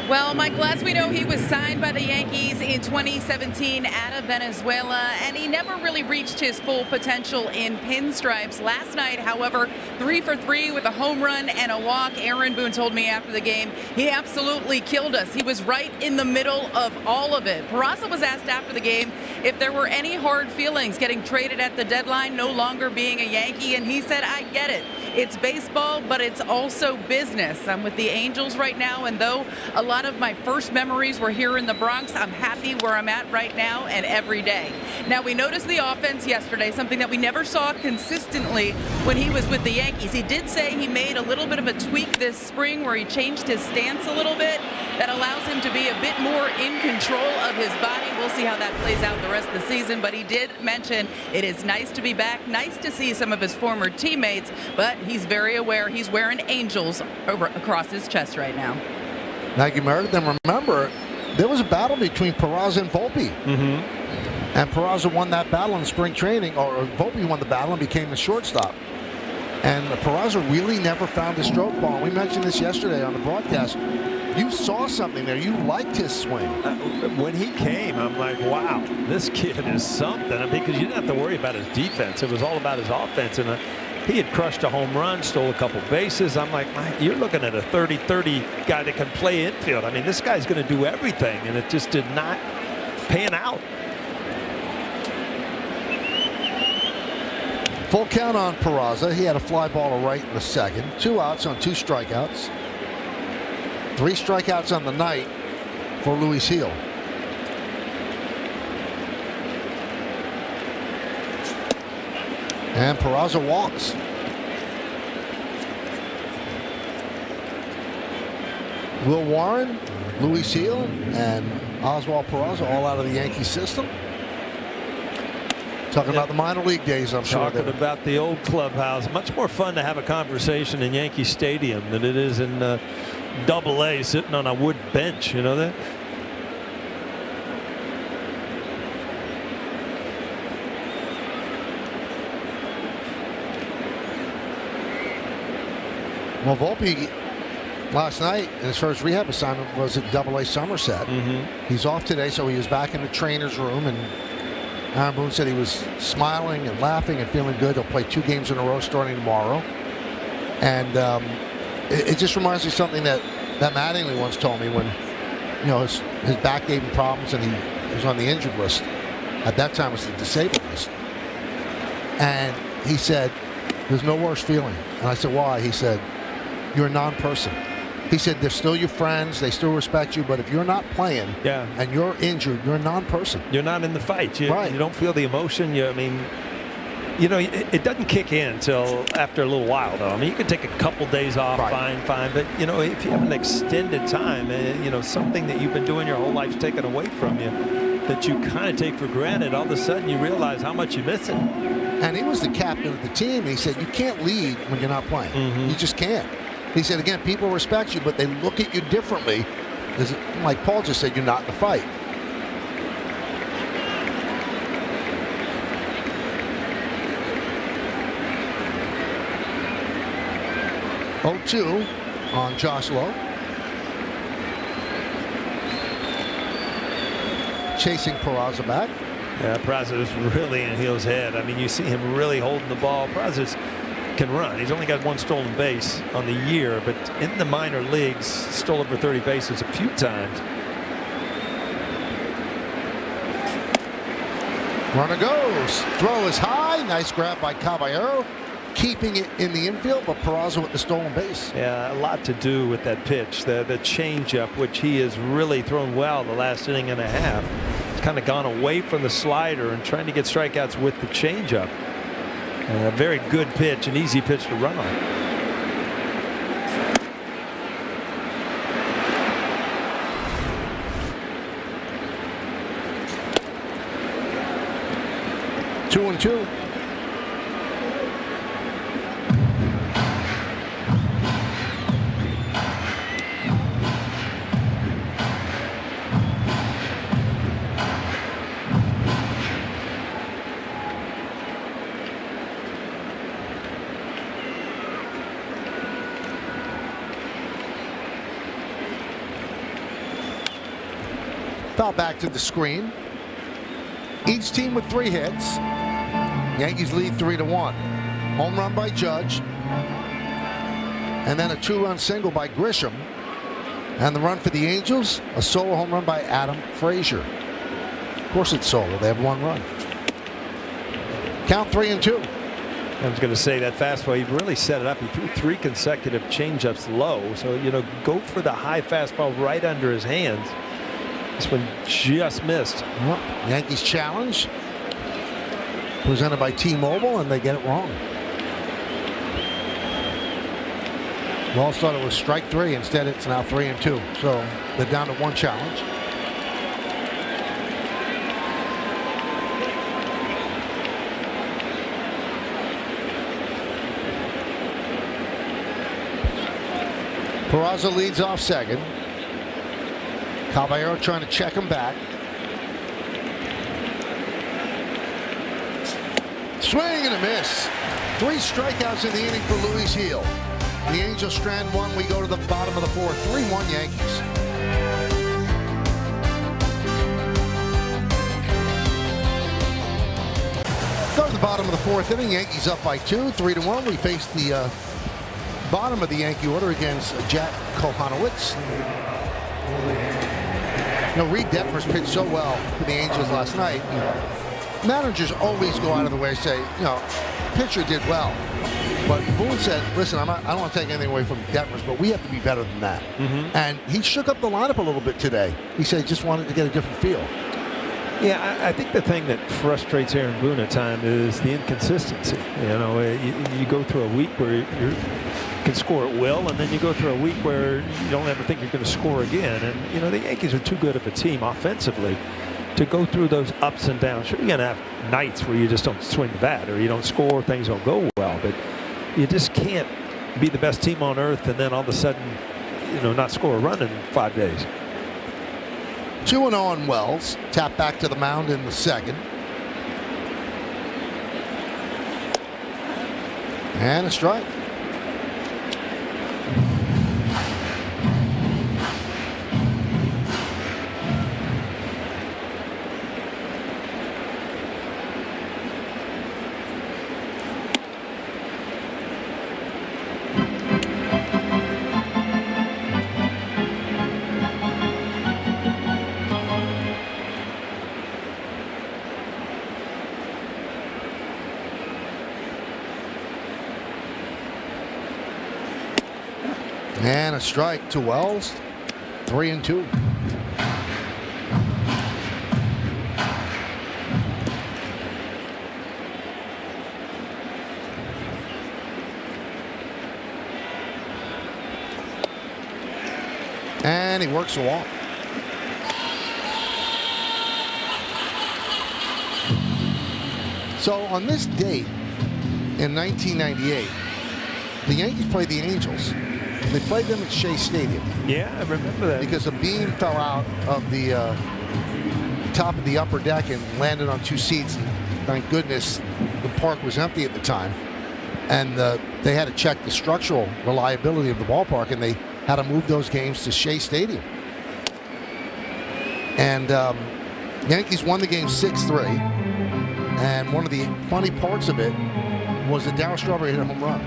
Well, Michael, as we know, he was signed by the Yankees in 2017 out of Venezuela, and he never really reached his full potential in pinstripes. Last night, however, 3 for 3 with a home run and a walk. Aaron Boone told me after the game, he absolutely killed us. He was right in the middle of all of it. Peraza was asked after the game if there were any hard feelings getting traded at the deadline, no longer being a Yankee, and he said, I get it. It's baseball, but it's also business. I'm with the Angels right now, and though a lot of my first memories were here in the Bronx, I'm happy where I'm at right now and every day. Now, we noticed the offense yesterday, something that we never saw consistently when he was with the Yankees. He did say he made a little bit of a tweak this spring where he changed his stance a little bit. That allows him to be a bit more in control of his body. We'll see how that plays out the rest of the season, but he did mention it is nice to be back, nice to see some of his former teammates, but he's very aware he's wearing Angels across his chest right now. Now, you Meredith, and remember, there was a battle between Peraza and Volpe. And Peraza won that battle in spring training, or Volpe won the battle and became the shortstop. And Peraza really never found his stroke ball. We mentioned this yesterday on the broadcast. You saw something there. You liked his swing. When he came, I'm like, wow, this kid is something. Because you didn't have to worry about his defense. It was all about his offense. And he had crushed a home run, stole a couple bases. I'm like, you're looking at a 30-30 guy that can play infield. I mean, this guy's going to do everything. And it just did not pan out. Full count on Peraza. He had a fly ball to right in the second. 2 outs on 2 strikeouts. 3 strikeouts on the night for Luis Gil. And Peraza walks. Will Warren, Luis Gil, and Oswald Peraza all out of the Yankee system. Talking about the minor league days, I'm sure. Talking about the old clubhouse. Much more fun to have a conversation in Yankee Stadium than it is in Double-A sitting on a wood bench. You know that? Well, Volpe last night in his first rehab assignment was at Double-A Somerset. He's off today, so he was back in the trainer's room, and Aaron Boone said he was smiling and laughing and feeling good. He'll play 2 games in a row starting tomorrow. And it just reminds me of something that Mattingly once told me when, you know, his back gave him problems and he was on the injured list. At that time, it was the disabled list. And he said, there's no worse feeling. And I said, why? He said, you're a non-person. He said, they're still your friends. They still respect you. But if you're not playing and you're injured, you're a non-person. You're not in the fight. You don't feel the emotion. You know, it doesn't kick in until after a little while, though. I mean, you can take a couple days off, fine. But, you know, if you have an extended time, you know, something that you've been doing your whole life's taken away from you that you kind of take for granted, all of a sudden you realize how much you miss it. And he was the captain of the team. He said, you can't lead when you're not playing. You just can't. He said, again, people respect you, but they look at you differently. Like Paul just said, you're not in the fight. (0-2) on Josh Lowe. Chasing Peraza back. Yeah, Peraza is really in Gil's head. I mean, you see him really holding the ball. Peraza can run. He's only got 1 stolen base on the year, but in the minor leagues, stole over 30 bases a few times. Runner goes. Throw is high. Nice grab by Caballero. Keeping it in the infield, but Peraza with the stolen base. Yeah, a lot to do with that pitch. The changeup, which he has really thrown well the last inning and a half. It's kind of gone away from the slider and trying to get strikeouts with the changeup. A very good pitch, an easy pitch to run on. Two and two. Foul back to the screen. Each team with 3 hits. Yankees lead 3-1. Home run by Judge. And then a 2-run single by Grisham. And the run for the Angels, a solo home run by Adam Frazier. Of course it's solo. They have 1 run. Count 3-2. I was going to say that fastball, he really set it up. He threw 3 consecutive changeups low. So, go for the high fastball right under his hands. This one just missed. Well, Yankees challenge. Presented by T-Mobile, and they get it wrong. Walls thought it was strike 3. Instead, it's now 3-2. So they're down to 1 challenge. Peraza leads off second. Caballero trying to check him back. Swing and a miss. 3 strikeouts in the inning for Luis Gil. The Angels strand 1. We go to the bottom of the 4th. 3-1 Yankees. Go to the bottom of the 4th inning. Yankees up by 2. 3-1. We face the bottom of the Yankee order against Jack Kohanowitz. Reed Detmers pitched so well for the Angels last night. Managers always go out of the way and say, pitcher did well. But Boone said, listen, I don't want to take anything away from Detmers, but we have to be better than that. And he shook up the lineup a little bit today. He said he just wanted to get a different feel. Yeah, I think the thing that frustrates Aaron Boone at times is the inconsistency. You go through a week where you can score at will, and then you go through a week where you don't ever think you're going to score again. And, the Yankees are too good of a team offensively to go through those ups and downs. Sure, you're going to have nights where you just don't swing the bat or you don't score, things don't go well, but you just can't be the best team on earth and then all of a sudden, not score a run in 5 days. 2-0 on Wells. Tap back to the mound in the second. And a strike. And a strike to Wells. 3-2. And he works the walk. So on this date in 1998, the Yankees played the Angels. They played them at Shea Stadium. Yeah, I remember that. Because a beam fell out of the top of the upper deck and landed on 2 seats. And thank goodness the park was empty at the time. And they had to check the structural reliability of the ballpark, and they had to move those games to Shea Stadium. And Yankees won the game 6-3. And one of the funny parts of it was that Darryl Strawberry hit a home run.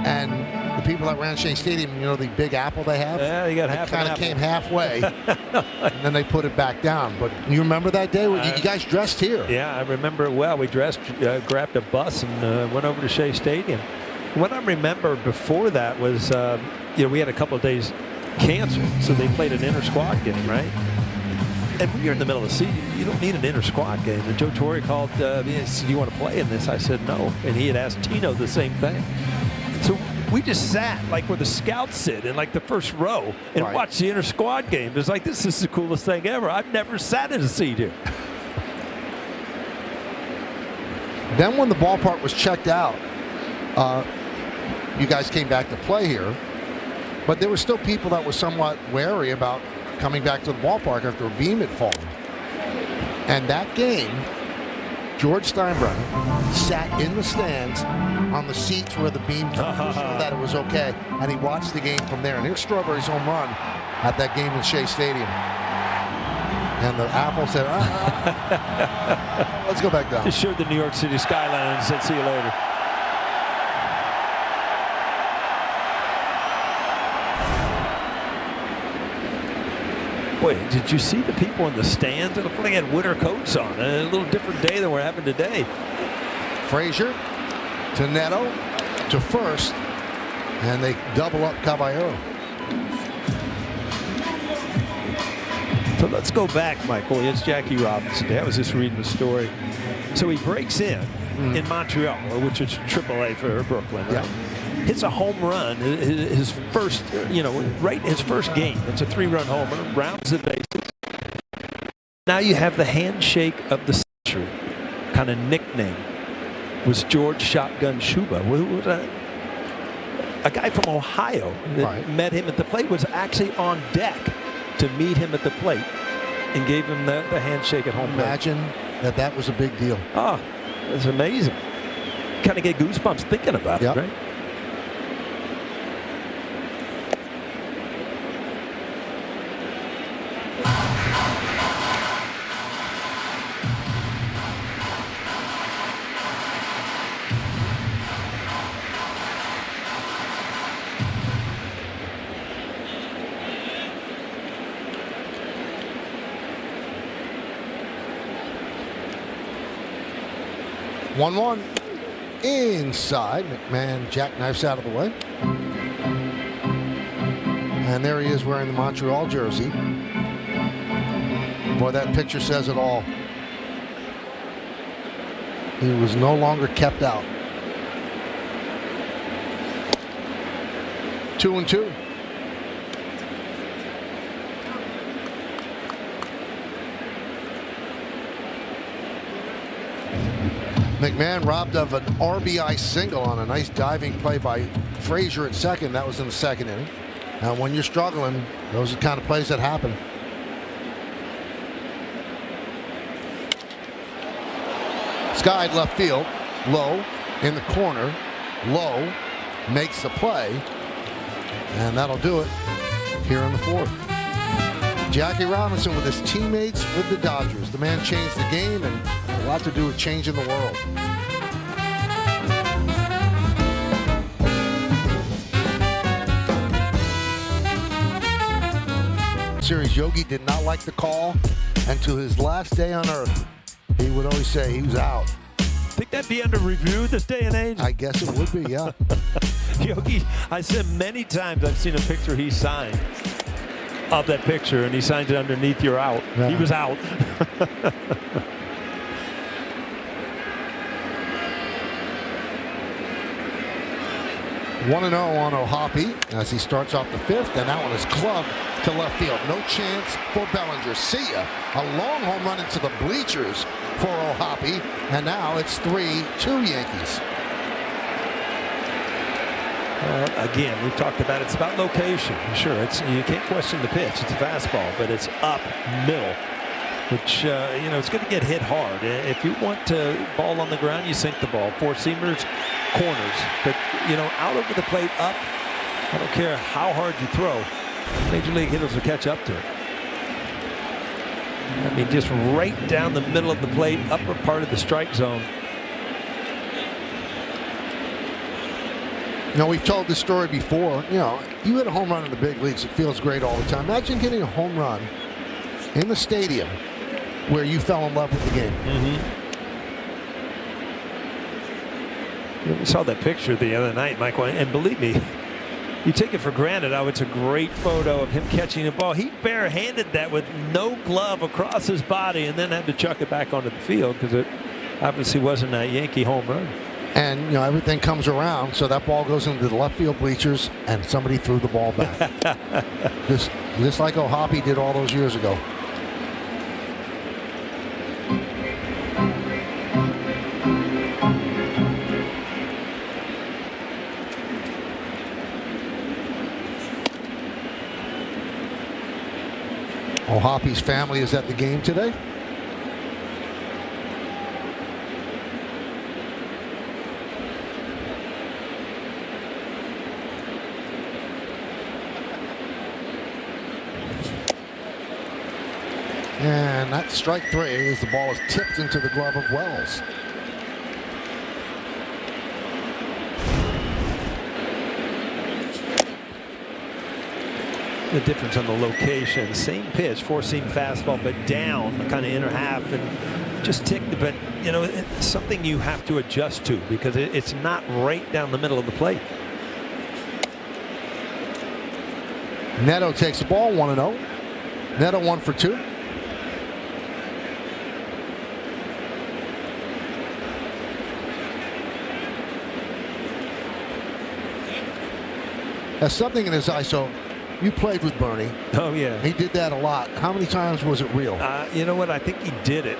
And the people that ran Shea Stadium, the big apple they have? Yeah, you got half an apple. Kind of came halfway, and then they put it back down. But you remember that day? You guys dressed here. Yeah, I remember it well. We dressed, grabbed a bus, and went over to Shea Stadium. What I remember before that was, we had a couple of days canceled, so they played an inter-squad game, right? And when you're in the middle of the season, you don't need an inter-squad game. And Joe Torre called me and said, do you want to play in this? I said no. And he had asked Tino the same thing. So we just sat like where the scouts sit in like the first row and watched the inter-squad game. It's like, this is the coolest thing ever. I've never sat in a seat here. Then when the ballpark was checked out, you guys came back to play here. But there were still people that were somewhat wary about coming back to the ballpark after a beam had fallen. And that game, George Steinbrenner sat in the stands on the seats where the beam fell, so that it was okay. And he watched the game from there. And here's Strawberry's home run at that game in Shea Stadium. And the Apple said, let's go back down. Just showed the New York City skyline and said, see you later. Boy, did you see the people in the stands? It looked like they had winter coats on. A little different day than we're having today. Frazier to Neto to first, and they double up Caballero. So let's go back, Michael. It's Jackie Robinson. I was just reading the story. So he breaks in Montreal, which is AAA for Brooklyn. Right? Hits a home run, his first, his first game. It's a 3-run homer, rounds the bases. Now you have the handshake of the century, kind of nickname, was George Shotgun Shuba. Who was that? A guy from Ohio that met him at the plate, was actually on deck to meet him at the plate and gave him the handshake at home plate. Imagine that was a big deal. Oh, it's amazing. Kind of get goosebumps thinking about it, right? 1-1 inside. McMahon jackknifes out of the way. And there he is wearing the Montreal jersey. Boy, that picture says it all. He was no longer kept out. 2-2. McMahon robbed of an RBI single on a nice diving play by Frazier at second. That was in the second inning. Now, when you're struggling, those are the kind of plays that happen. Skied left field, low in the corner, low makes the play, and that'll do it here in the fourth. Jackie Robinson with his teammates with the Dodgers. The man changed the game and a lot to do with changing the world. Series, Yogi did not like the call, and to his last day on earth, he would always say he was out. Think that'd be under review this day and age? I guess it would be, yeah. Yogi, I said many times I've seen a picture he signed of that picture, and he signed it underneath "you're out." Yeah. He was out. 1-0 on O'Hoppe as he starts off the fifth, and that one is clubbed to left field. No chance for Bellinger. See ya. A long home run into the bleachers for O'Hoppe, and now it's 3-2 Yankees. Again, we've talked about it's about location. Sure, you can't question the pitch. It's a fastball, but it's up middle, which it's going to get hit hard. If you want to ball on the ground, you sink the ball. Four seamers, corners, but out over the plate, up. I don't care how hard you throw. Major league hitters will catch up to it. I mean, just right down the middle of the plate, upper part of the strike zone. We've told this story before. You hit a home run in the big leagues. It feels great all the time. Imagine getting a home run in the stadium where you fell in love with the game. We saw that picture the other night, Michael, and believe me, you take it for granted how it's a great photo of him catching the ball. He barehanded that with no glove across his body and then had to chuck it back onto the field because it obviously wasn't that Yankee home run. And everything comes around, so that ball goes into the left field bleachers, and somebody threw the ball back. just like O'Hoppe did all those years ago. O'Hoppe's family is at the game today. And that's strike 3 as the ball is tipped into the glove of Wells. The difference on the location, same pitch, four-seam fastball, but down the kind of inner half and just ticked. But you know, it's something you have to adjust to because it's not right down the middle of the plate. Neto takes the ball, 1-0. Neto 1 for 2. Has something in his eye. So you played with Bernie. Oh, yeah. He did that a lot. How many times was it real? You know what? I think he did it.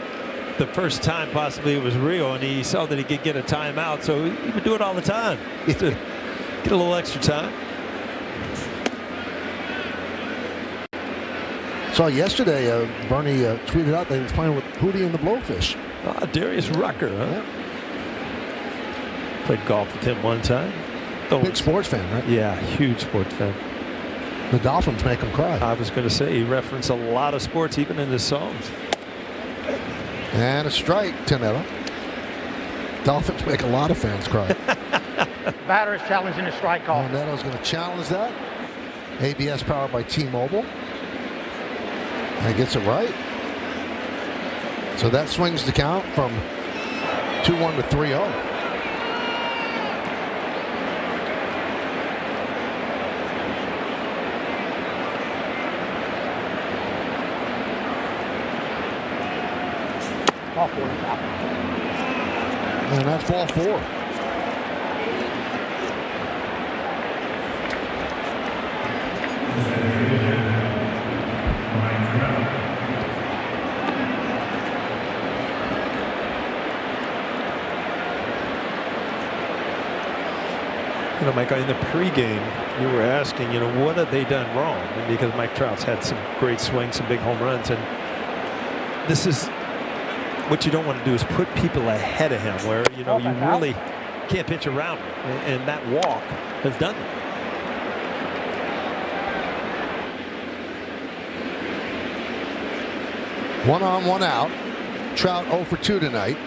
The first time possibly it was real, and he saw that he could get a timeout, so he would do it all the time. Get a little extra time. Saw yesterday, Bernie tweeted out that he was playing with Hootie and the Blowfish. Darius Rucker, huh? Played golf with him one time. Big sports fan, right? Yeah, huge sports fan. The Dolphins make him cry. I was going to say, he referenced a lot of sports, even in his songs. And a strike to Neto. Dolphins make a lot of fans cry. Batter is challenging the strike call. Neto's going to challenge that. ABS powered by T-Mobile. And gets it right. So that swings the count from 2-1 to 3-0. Ball 4 is out. And that's ball 4. You know, Mike, in the pregame, you were asking, you know, what have they done wrong? And because Mike Trout's had some great swings, some big home runs, and this is what you don't want to do is put people ahead of him where, you know, you really can't pitch around him. And that walk has done that. One on, one out. Trout 0 for 2 tonight.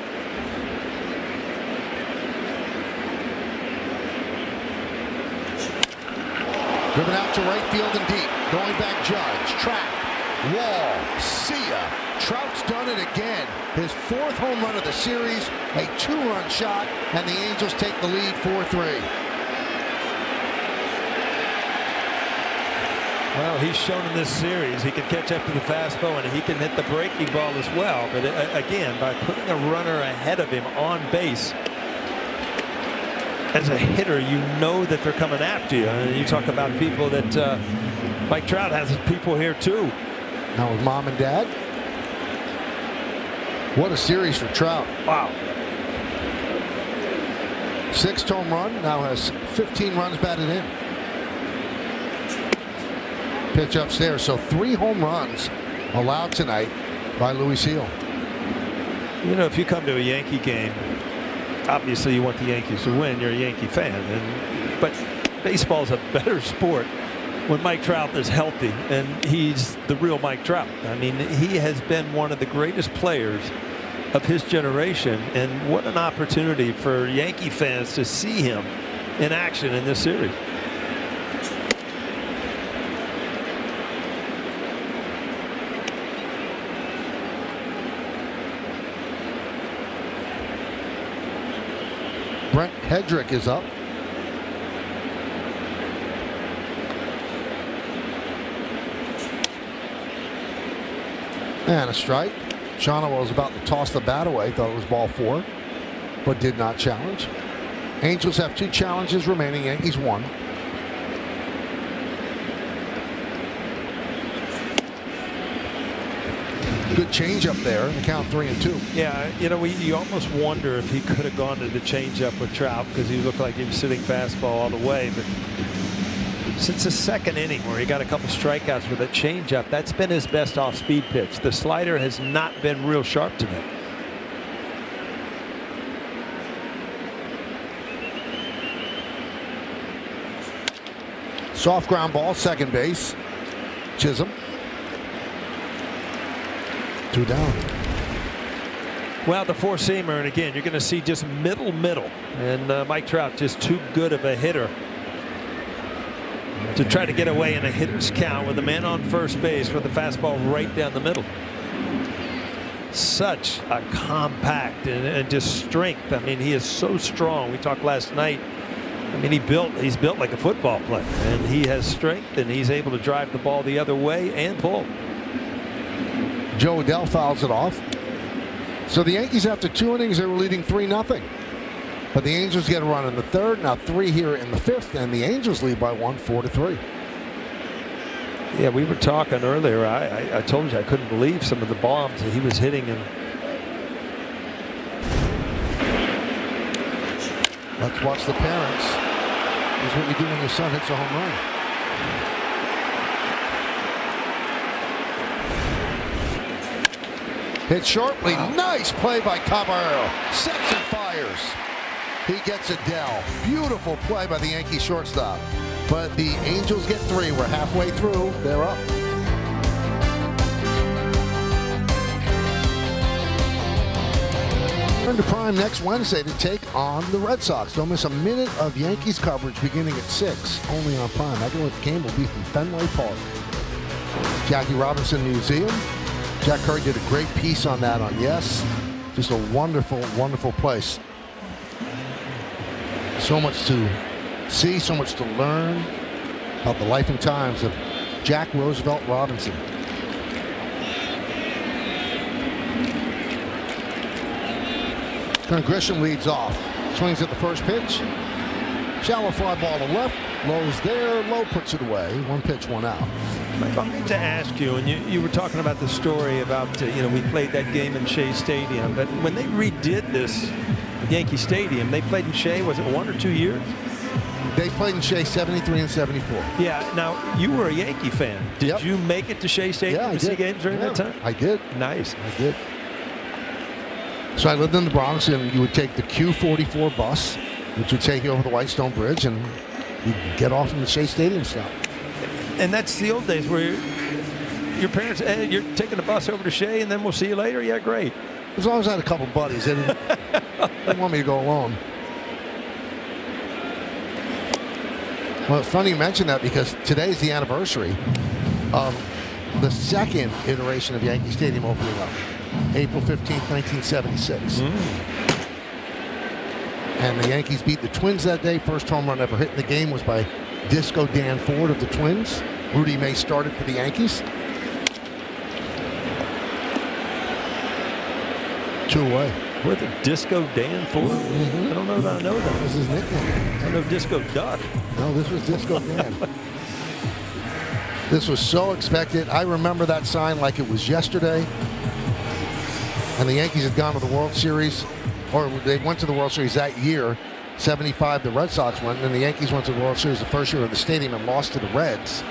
Driven out to right field and deep. Going back Judge. Track. Wall. See ya. Trout's done it again. His 4th home run of the series. A 2-run shot. And the Angels take the lead 4-3. Well, he's shown in this series he can catch up to the fastball and he can hit the breaking ball as well. But again, by putting a runner ahead of him on base, as a hitter, you know that they're coming after you. And you talk about people that Mike Trout has people here too. Now with mom and dad. What a series for Trout. Wow. 6th home run. Now has 15 runs batted in. Pitch upstairs. So 3 home runs allowed tonight by Louis Seal. You know, if you come to a Yankee game, obviously you want the Yankees to win. You're a Yankee fan. But baseball's a better sport when Mike Trout is healthy, and he's the real Mike Trout. I mean, he has been one of the greatest players of his generation, and what an opportunity for Yankee fans to see him in action in this series. Brent Hedrick is up. And a strike. Shawano was about to toss the bat away. Thought it was ball 4, but did not challenge. Angels have 2 challenges remaining. Yankees 1. Good change up there. The count 3-2. Yeah, you know, you almost wonder if he could have gone to the changeup with Trout because he looked like he was sitting fastball all the way. But since the 2nd inning where he got a couple strikeouts with a changeup, that's been his best off-speed pitch. The slider has not been real sharp tonight. Soft ground ball, second base. Chisholm. 2 down. Well, the four-seamer, and again, you're going to see just middle. And Mike Trout just too good of a hitter to try to get away in a hitter's count with a man on first base with a fastball right down the middle. Such a compact and just strength. I mean, he is so strong. We talked last night. I mean, he's built like a football player, and he has strength, and he's able to drive the ball the other way and pull. Joe Adell fouls it off. So the Yankees, after 2 innings, they were leading 3-0. But the Angels get a run in the 3rd. Now 3 here in the 5th, and the Angels lead by 1, 4-3. Yeah, we were talking earlier. I told you I couldn't believe some of the bombs that he was hitting. And let's watch the parents. Here's what you do when your son hits a home run. Hit shortly. Nice play by Caballero. Sets and fires. He gets Adell. Beautiful play by the Yankee shortstop. But the Angels get 3. We're halfway through. They're up. Turn to Prime next Wednesday to take on the Red Sox. Don't miss a minute of Yankees coverage beginning at 6, only on Prime. I with the game will be from Fenway Park. Jackie Robinson Museum. Jack Curry did a great piece on that on Yes. Just a wonderful, wonderful place. So much to see, so much to learn about the life and times of Jack Roosevelt Robinson. Grisham leads off. Swings at the first pitch. Shallow fly ball to left. Lowe's there. Lowe puts it away. 1 pitch, 1 out. Mike, I need to ask you, and you were talking about the story about, we played that game in Shea Stadium, but when they redid this Yankee Stadium, they played in Shea, was it 1 or 2 years? They played in Shea 73 and 74. Yeah, now you were a Yankee fan. Did you make it to Shea Stadium to see games during that time? I did. Nice. I did. So I lived in the Bronx, and you would take the Q44 bus, which would take you over the Whitestone Bridge, and you'd get off in the Shea Stadium stop. And that's the old days where your parents, you're taking the bus over to Shea, and then we'll see you later? Yeah, great. As long as I had a couple buddies. They didn't want me to go alone. Well, it's funny you mention that because today's the anniversary of the 2nd iteration of Yankee Stadium opening up. April 15th, 1976. And the Yankees beat the Twins that day. First home run ever hit in the game was by Disco Dan Ford of the Twins. Rudy May started for the Yankees. 2 away. With a Disco Dan Ford? I don't know that I know that. That was his nickname. I know Disco Duck. No, this was Disco Dan. This was so expected. I remember that sign like it was yesterday. And the Yankees had gone to the World Series, or they went to the World Series that year. 75, the Red Sox went, and then the Yankees went to the World Series the first year of the stadium and lost to the Reds.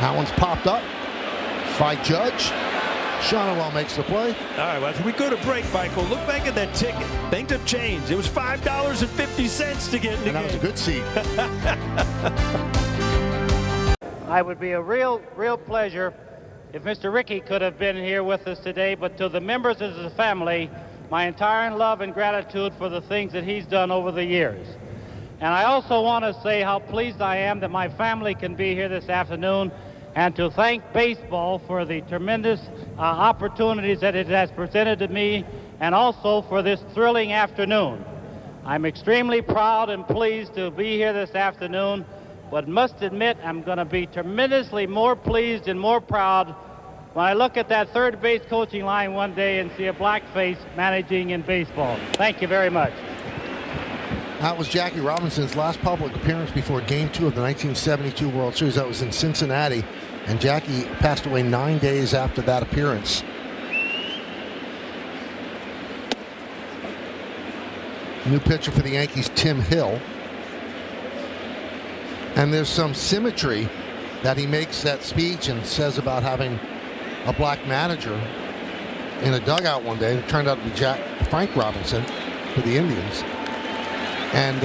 That one's popped up by Judge. Shonowell makes the play. All right, well, as we go to break, Michael, look back at that ticket. Things have changed. It was $5.50 to get in the game. And that was a good seat. I would be a real pleasure if Mr. Rickey could have been here with us today, but to the members of the family, my entire love and gratitude for the things that he's done over the years. And I also want to say how pleased I am that my family can be here this afternoon, and to thank baseball for the tremendous opportunities that it has presented to me, and also for this thrilling afternoon. I'm extremely proud and pleased to be here this afternoon, but must admit I'm going to be tremendously more pleased and more proud when I look at that third base coaching line one day and see a black face managing in baseball. Thank you very much. That was Jackie Robinson's last public appearance before Game 2 of the 1972 World Series. That was in Cincinnati, and Jackie passed away 9 days after that appearance. New pitcher for the Yankees, Tim Hill. And there's some symmetry that he makes that speech and says about having a black manager in a dugout one day. It turned out to be Frank Robinson for the Indians. And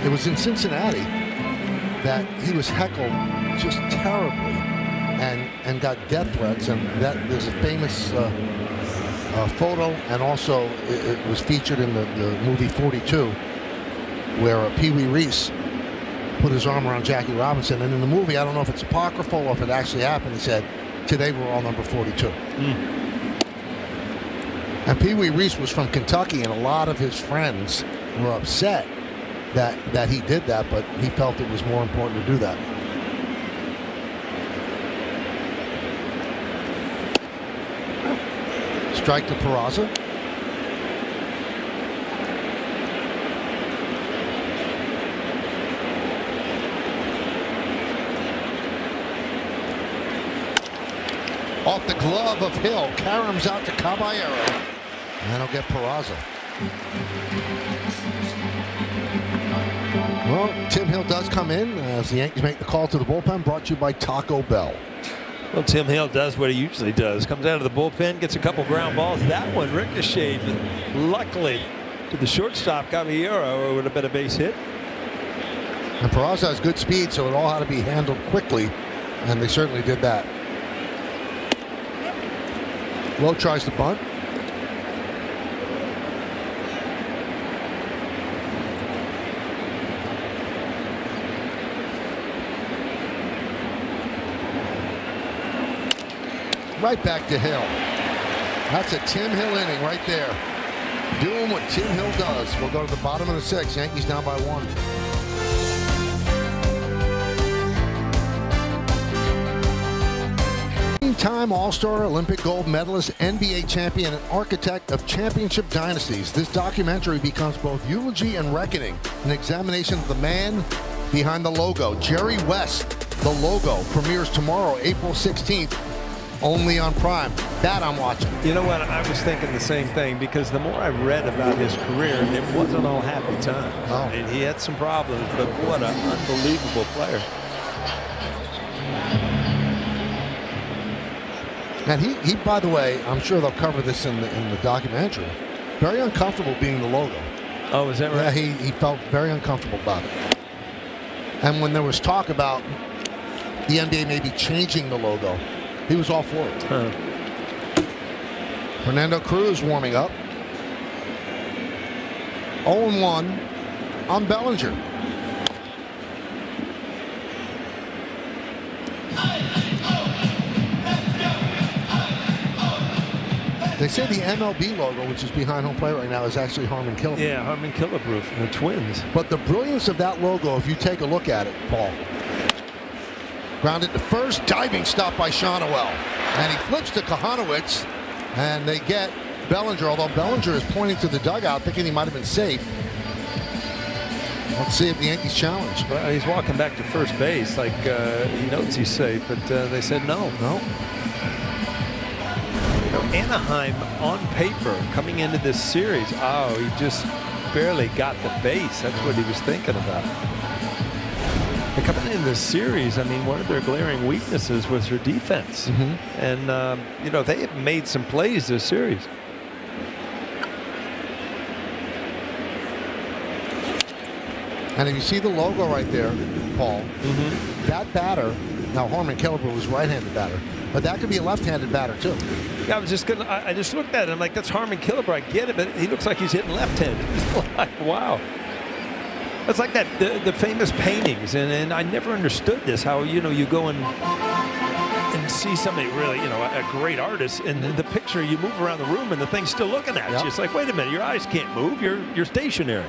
it was in Cincinnati that he was heckled just terribly and got death threats. And there's a famous photo, and also it was featured in the movie 42, where Pee Wee Reese put his arm around Jackie Robinson. And in the movie, I don't know if it's apocryphal or if it actually happened, he said, "Today we're all number 42." And Pee Wee Reese was from Kentucky, and a lot of his friends were upset that he did that, but he felt it was more important to do that. Strike to Peraza. Off the glove of Hill, caroms out to Caballero, and he'll get Peraza. Well, Tim Hill does come in as the Yankees make the call to the bullpen, brought to you by Taco Bell. Well, Tim Hill does what he usually does. Comes out of the bullpen, gets a couple ground balls. That one ricocheted, luckily, to the shortstop, Caballero. It would have been a base hit. And Peraza has good speed, so it all had to be handled quickly, and they certainly did that. Lowe tries to bunt. Right back to Hill. That's a Tim Hill inning right there. Doing what Tim Hill does. We'll go to the bottom of the sixth. Yankees down by 1. Time All-Star, Olympic gold medalist, NBA champion, and architect of championship dynasties. This documentary becomes both eulogy and reckoning, an examination of the man behind the logo. Jerry West, The Logo, premieres tomorrow, April 16th, only on Prime. That I'm watching. You know what? I was thinking the same thing, because the more I read about his career, it wasn't all happy times. No. I mean, he had some problems, but what an unbelievable player. And he, by the way, I'm sure they'll cover this in the documentary, very uncomfortable being the logo. Oh, is that right? Yeah, he felt very uncomfortable about it. And when there was talk about the NBA maybe changing the logo, he was all for it. Huh. Fernando Cruz warming up. 0-1 on Bellinger. They say the MLB logo, which is behind home plate right now, is actually Harmon Killebrew. Yeah, Harmon Killebrew from the Twins. But the brilliance of that logo, if you take a look at it, Paul. Grounded to first, diving stop by Shonowell. And he flips to Kohanowitz, and they get Bellinger, although Bellinger is pointing to the dugout, thinking he might have been safe. Let's see if the Yankees challenge. Well, he's walking back to first base like he knows he's safe, but they said no. No. You know, Anaheim, on paper, coming into this series, he just barely got the base. That's what he was thinking about. But coming into this series, I mean, one of their glaring weaknesses was their defense. And, you know, they have made some plays this series. And if you see the logo right there, Paul, that batter, now Harmon Killebrew was right-handed batter, but that could be a left-handed batter too. Yeah, I was just gonna. I just looked at it. I'm like, that's Harmon Killebrew. I get it, but he looks like he's hitting left-handed. It's like, wow. It's like that the famous paintings, and I never understood this. How you go and see somebody really, a great artist, and the picture, you move around the room and the thing's still looking at you. It's like, wait a minute, your eyes can't move. You're stationary.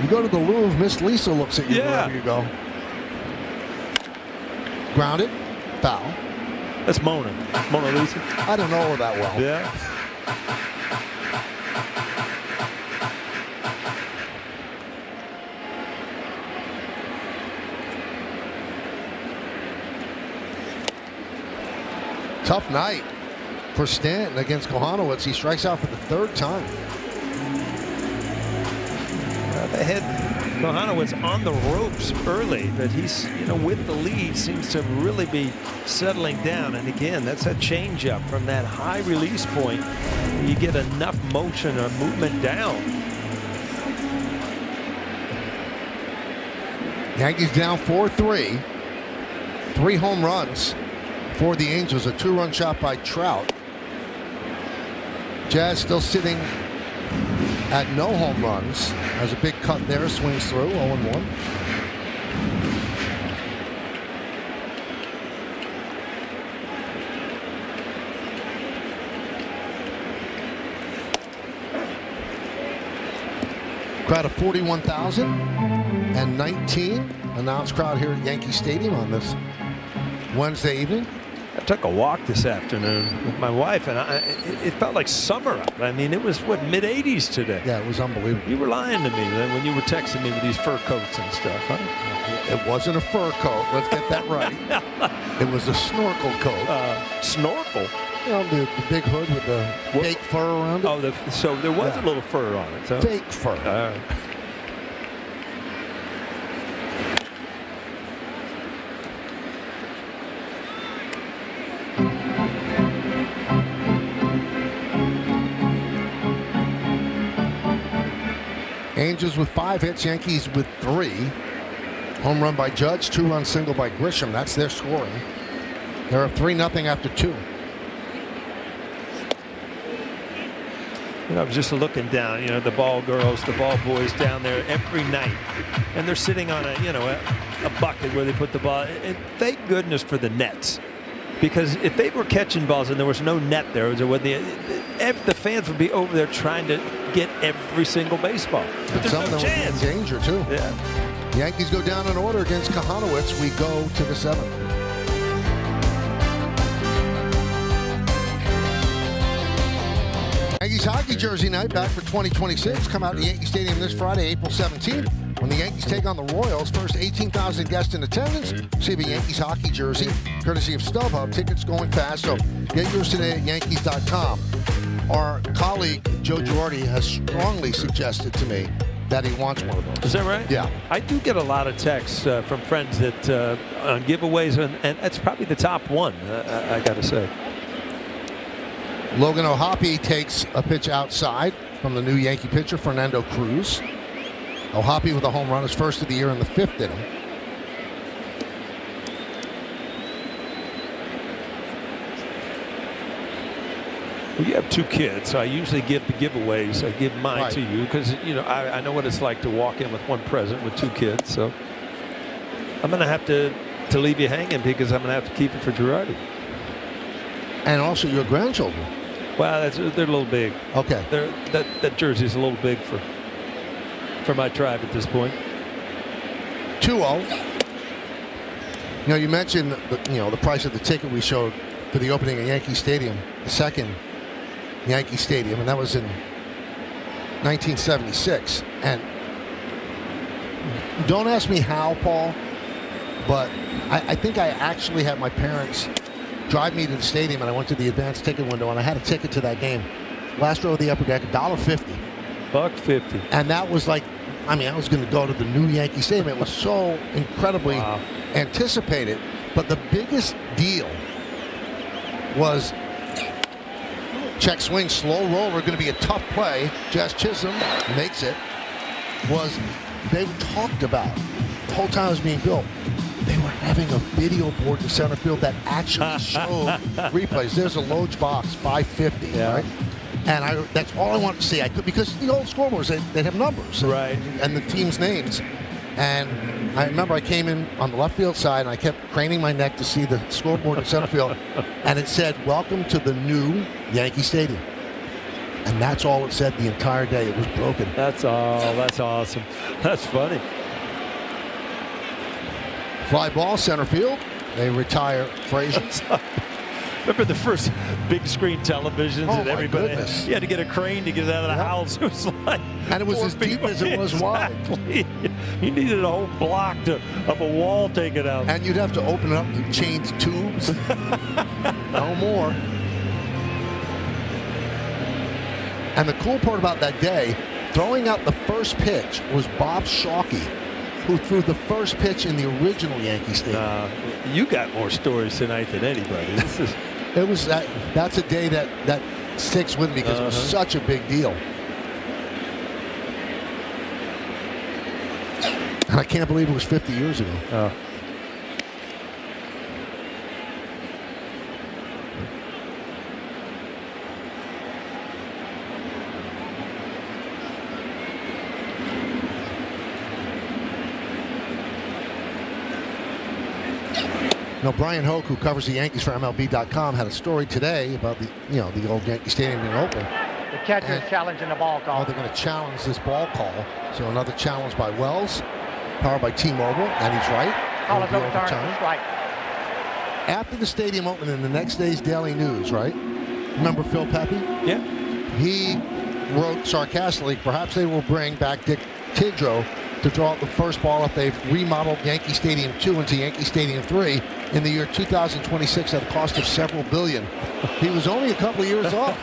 You go to the Louvre, Miss Lisa looks at you wherever you go. Grounded, foul. That's Mona Lisa. I don't know her that well. Yeah. Tough night for Stanton against Kohanowitz. He strikes out for the third time. They had Kohanowitz on the ropes early, but he's, with the lead, seems to really be settling down. And again, that's a changeup from that high release point. You get enough motion or movement down. Yankees down 4-3. 3 home runs for the Angels. A 2-run shot by Trout. Jazz still sitting at no home runs. Has a big cut there, swings through, 0-1. Crowd of 41,019. Announced crowd here at Yankee Stadium on this Wednesday evening. I took a walk this afternoon with my wife, and it felt like summer up. I mean, it was, mid-80s today. Yeah, it was unbelievable. You were lying to me when you were texting me with these fur coats and stuff, huh? It wasn't a fur coat. Let's get that right. It was a snorkel coat. Snorkel? You know, the big hood with the fake fur around it. Oh, so there was a little fur on it. So. Fake fur. Angels with 5 hits, Yankees with 3. Home run by Judge, 2-run single by Grisham. That's their scoring. They're up 3-0 after 2. I was just looking down, the ball girls, the ball boys down there every night, and they're sitting on a bucket where they put the ball. And thank goodness for the nets, because if they were catching balls and there was no net there, the fans would be over there trying to get every single baseball. But there's no chance. In danger too. Yeah. Yankees go down in order against Kahanowitz. We go to the 7th. Yankees hockey jersey night back for 2026. Come out to Yankee Stadium this Friday, April 17th, when the Yankees take on the Royals. First 18,000 guests in attendance receive a Yankees hockey jersey, courtesy of StubHub. Tickets going fast, so get yours today at Yankees.com. Our colleague, Joe Girardi, has strongly suggested to me that he wants one of those. Is that right? Yeah. I do get a lot of texts from friends that on giveaways, and that's probably the top one, I got to say. Logan O'Hoppe takes a pitch outside from the new Yankee pitcher, Fernando Cruz. O'Hoppe with a home run, his first of the year in the 5th inning. Well, you have 2 kids, so I usually give the giveaways. I give mine to you because, I know what it's like to walk in with one present with 2 kids. So I'm going to have to leave you hanging because I'm going to have to keep it for Girardi. And also your grandchildren. Well, they're a little big. Okay. That jersey's a little big for my tribe at this point. 2-0. You mentioned the price of the ticket we showed for the opening of Yankee Stadium, the second Yankee Stadium, and that was in 1976. And don't ask me how, Paul, but I think I actually had my parents drive me to the stadium, and I went to the advanced ticket window, and I had a ticket to that game. Last row of the upper deck, $1.50. $1.50. And that was like, I was going to go to the new Yankee Stadium. It was so incredibly anticipated. But the biggest deal was check swing, slow roller, going to be a tough play. Jazz Chisholm makes it. They talked about the whole time it was being built. They were having a video board in center field that actually showed replays. There's a Loge box, 550, right? And that's all I wanted to see. I could, because the old scoreboards, they'd have numbers, right, and the team's names. And I remember I came in on the left field side, and I kept craning my neck to see the scoreboard in center field, and it said, "Welcome to the new Yankee Stadium." And that's all it said the entire day. It was broken. That's all. That's awesome. That's funny. Fly ball, center field. They retire Frazier. Remember the first big screen televisions and everybody goodness. You had to get a crane to get it out of the house. It was like, and it was as deep as it was wide. You needed a whole block of a wall taken out. And you'd have to open it up to change tubes. No more. And the cool part about that day, throwing out the first pitch was Bob Shalke, who threw the first pitch in the original Yankee Stadium. You got more stories tonight than anybody. It was that's a day that sticks with me because it was such a big deal. And I can't believe it was 50 years ago. Brian Hoke, who covers the Yankees for MLB.com, had a story today about the old Yankee Stadium being open. The catcher is challenging the ball call. Oh, they're going to challenge this ball call. So another challenge by Wells, powered by T-Mobile, and he's right. Call is overturned for strike. After the stadium opened in the next day's Daily News, right? Remember Phil Pepe? Yeah. He wrote sarcastically, perhaps they will bring back Dick Tidrow to throw out the first ball if they've remodeled Yankee Stadium 2 into Yankee Stadium 3 in the year 2026 at a cost of several billion. He was only a couple of years off.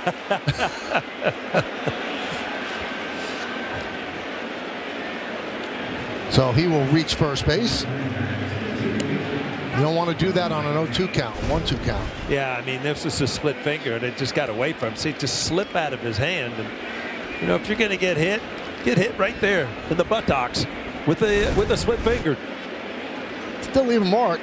So he will reach first base. You don't want to do that on an 0-2 count, 1-2 count. Yeah, I mean, this is a split finger, and it just got away from him. See, it just slipped out of his hand. And, if you're going to get hit right there in the buttocks with a split finger. Still leave a mark.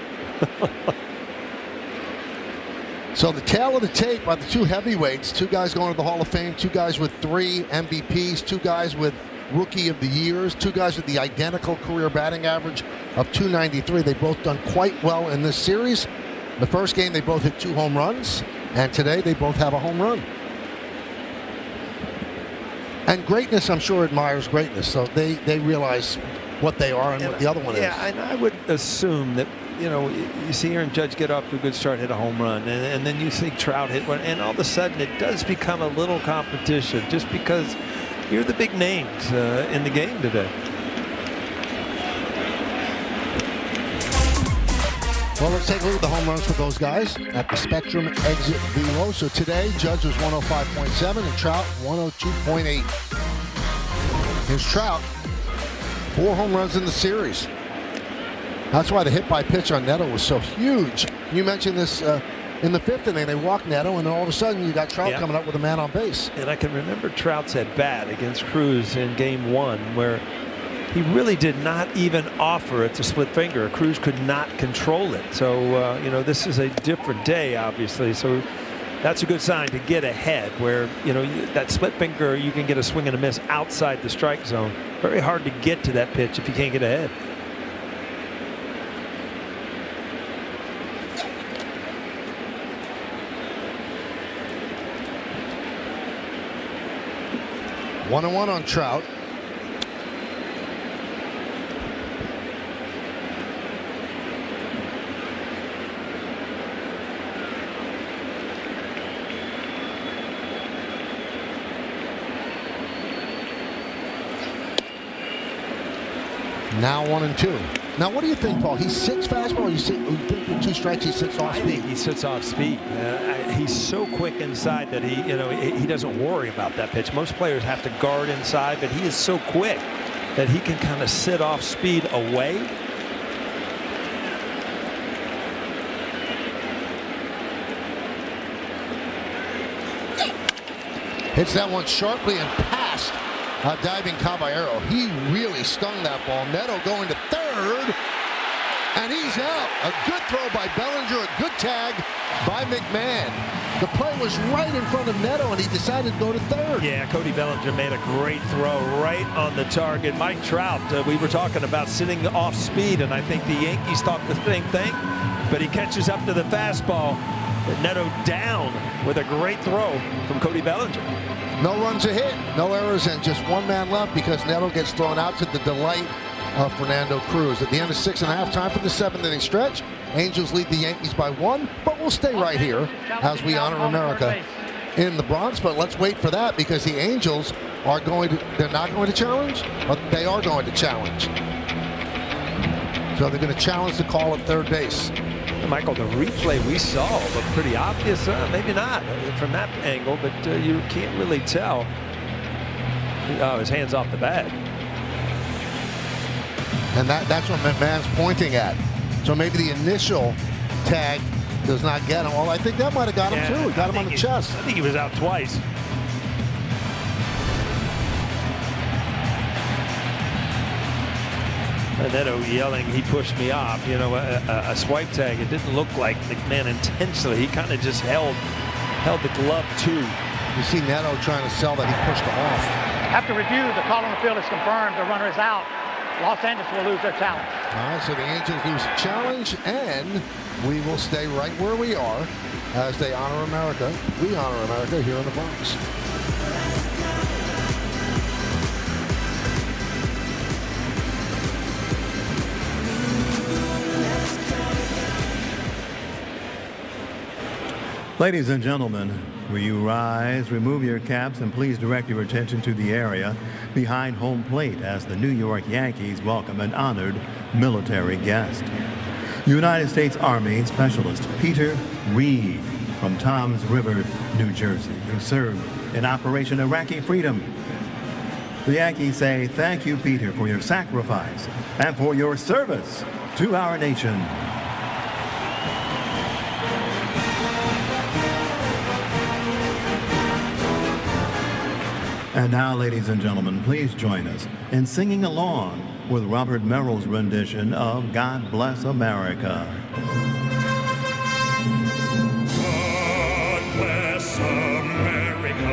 So the tail of the tape are the two heavyweights, two guys going to the Hall of Fame, two guys with 3 MVPs, two guys with Rookie of the Years, two guys with the identical career batting average of 293. They've both done quite well in this series. The first game, they both hit 2 home runs, and today they both have a home run. And greatness, I'm sure, admires greatness, so they realize what they are and what the other one is. Yeah, and I would assume that, you see Aaron Judge get off to a good start, hit a home run, and then you see Trout hit one, and all of a sudden it does become a little competition just because you're the big names in the game today. Well, let's take a look at the home runs for those guys at the Spectrum Exit Velo. So today, Judge was 105.7 and Trout 102.8. Here's Trout, 4 home runs in the series. That's why the hit by pitch on Neto was so huge. You mentioned this in the 5th inning. They walked Neto, and then all of a sudden you got Trout coming up with a man on base. And I can remember Trout's at bat against Cruz in Game 1 where he really did not even offer it to split finger. Cruz could not control it. So, this is a different day, obviously. So that's a good sign to get ahead where, that split finger, you can get a swing and a miss outside the strike zone. Very hard to get to that pitch if you can't get ahead. One and one on Trout. Now 1-2. Now, what do you think, Paul? He sits fastball. You think with 2 strikes he sits off speed? I think he sits off speed. He's so quick inside that he doesn't worry about that pitch. Most players have to guard inside, but he is so quick that he can kind of sit off speed away. Hits that one sharply and past diving Caballero. He really stung that ball. Neto going to third, and he's out. A good throw by Bellinger, a good tag by McMahon. The play was right in front of Neto, and he decided to go to third. Yeah, Cody Bellinger made a great throw right on the target. Mike Trout, we were talking about sitting off speed, and I think the Yankees thought the same thing, but he catches up to the fastball. Neto down with a great throw from Cody Bellinger. No runs a hit, no errors, and just one man left because Neto gets thrown out to the delight of Fernando Cruz. At the end of 6.5, time for the 7th inning stretch. Angels lead the Yankees by 1, but we'll stay right here as we honor America in the Bronx. But let's wait for that because the Angels are they're not going to challenge, but they are going to challenge. So they're going to challenge the call at third base. Michael, the replay we saw looked pretty obvious. Maybe not from that angle, but you can't really tell. Oh, his hand's off the bag. And that's what McMahon's pointing at. So maybe the initial tag does not get him. Well, I think that might have got him too. It got him on the chest. I think he was out twice. Neto yelling, he pushed me off. A swipe tag. It didn't look like McMahon intentionally. He kind of just held the glove too. You see Neto trying to sell that he pushed him off. After review, the call on the field is confirmed. The runner is out. Los Angeles will lose their challenge. All right, so the Angels lose a challenge, and we will stay right where we are as they honor America. We honor America here in the Bronx. Ladies and gentlemen, will you rise, remove your caps, and please direct your attention to the area behind home plate as the New York Yankees welcome an honored military guest. United States Army Specialist Peter Reed from Toms River, New Jersey, who served in Operation Iraqi Freedom. The Yankees say thank you, Peter, for your sacrifice and for your service to our nation. And now, ladies and gentlemen, please join us in singing along with Robert Merrill's rendition of God Bless America. God bless America,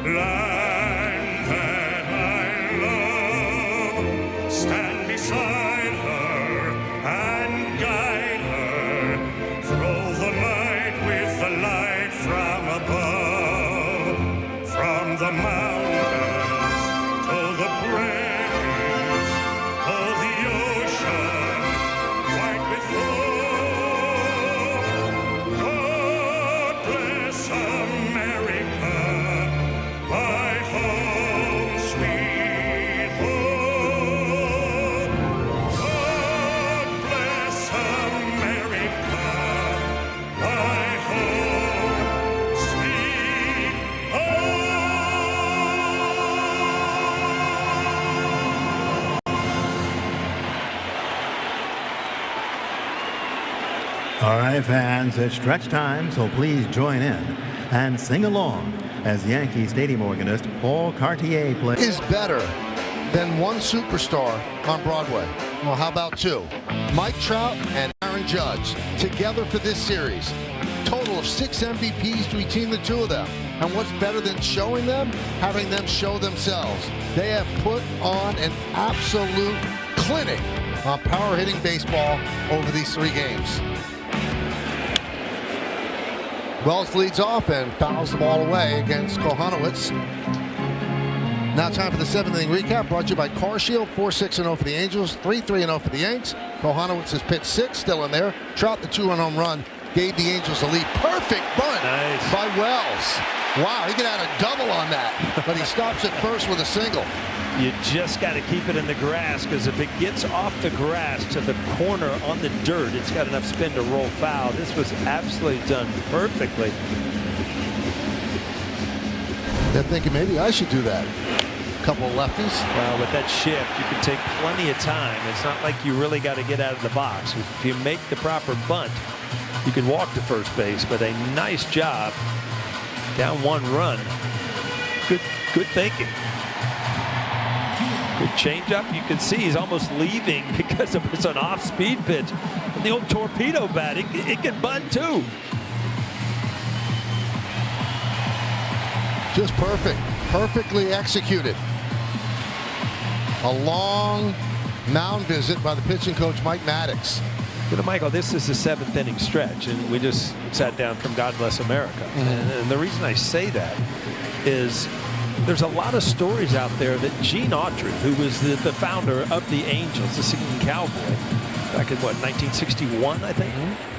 land that I love. Stand beside her and guide her. Throw the light with the light from above. From the mountains to the prairies, to the ocean, white with foam. God bless America, my home, sweet home. God bless America, my home, sweet home. All right, fans, it's stretch time, so please join in and sing along as Yankee Stadium organist Paul Cartier plays. Is better than one superstar on Broadway. Well, how about two? Mike Trout and Aaron Judge together for this series. Total of 6 MVPs between the two of them. And what's better than showing them? Having them show themselves. They have put on an absolute clinic on power hitting baseball over these 3 games. Wells leads off and fouls the ball away against Kohanowitz. Now time for the 7th inning recap, brought to you by CarShield. 4-6-0 for the Angels, 3-3-0 for the Yanks. Kohanowitz has pitched 6, still in there. Trout, the 2-run home run, gave the Angels the lead. Perfect bunt by Wells. Wow, he could add a double on that, but he stops at first with a single. You just got to keep it in the grass, because if it gets off the grass to the corner on the dirt, it's got enough spin to roll foul. This was absolutely done perfectly. They're thinking maybe I should do that. A couple of lefties. Well, with that shift, you can take plenty of time. It's not like you really got to get out of the box. If you make the proper bunt, you can walk to first base. But a nice job. Down 1 run. Good thinking. Good changeup. You can see he's almost leaving because it's an off-speed pitch. And the old torpedo bat, it can bunt too. Just perfect. Perfectly executed. A long mound visit by the pitching coach, Mike Maddox. You know, Michael, this is the 7th inning stretch, and we just sat down from God Bless America. And the reason I say that is there's a lot of stories out there that Gene Autry, who was the founder of the Angels, the singing cowboy, back in, 1961, I think,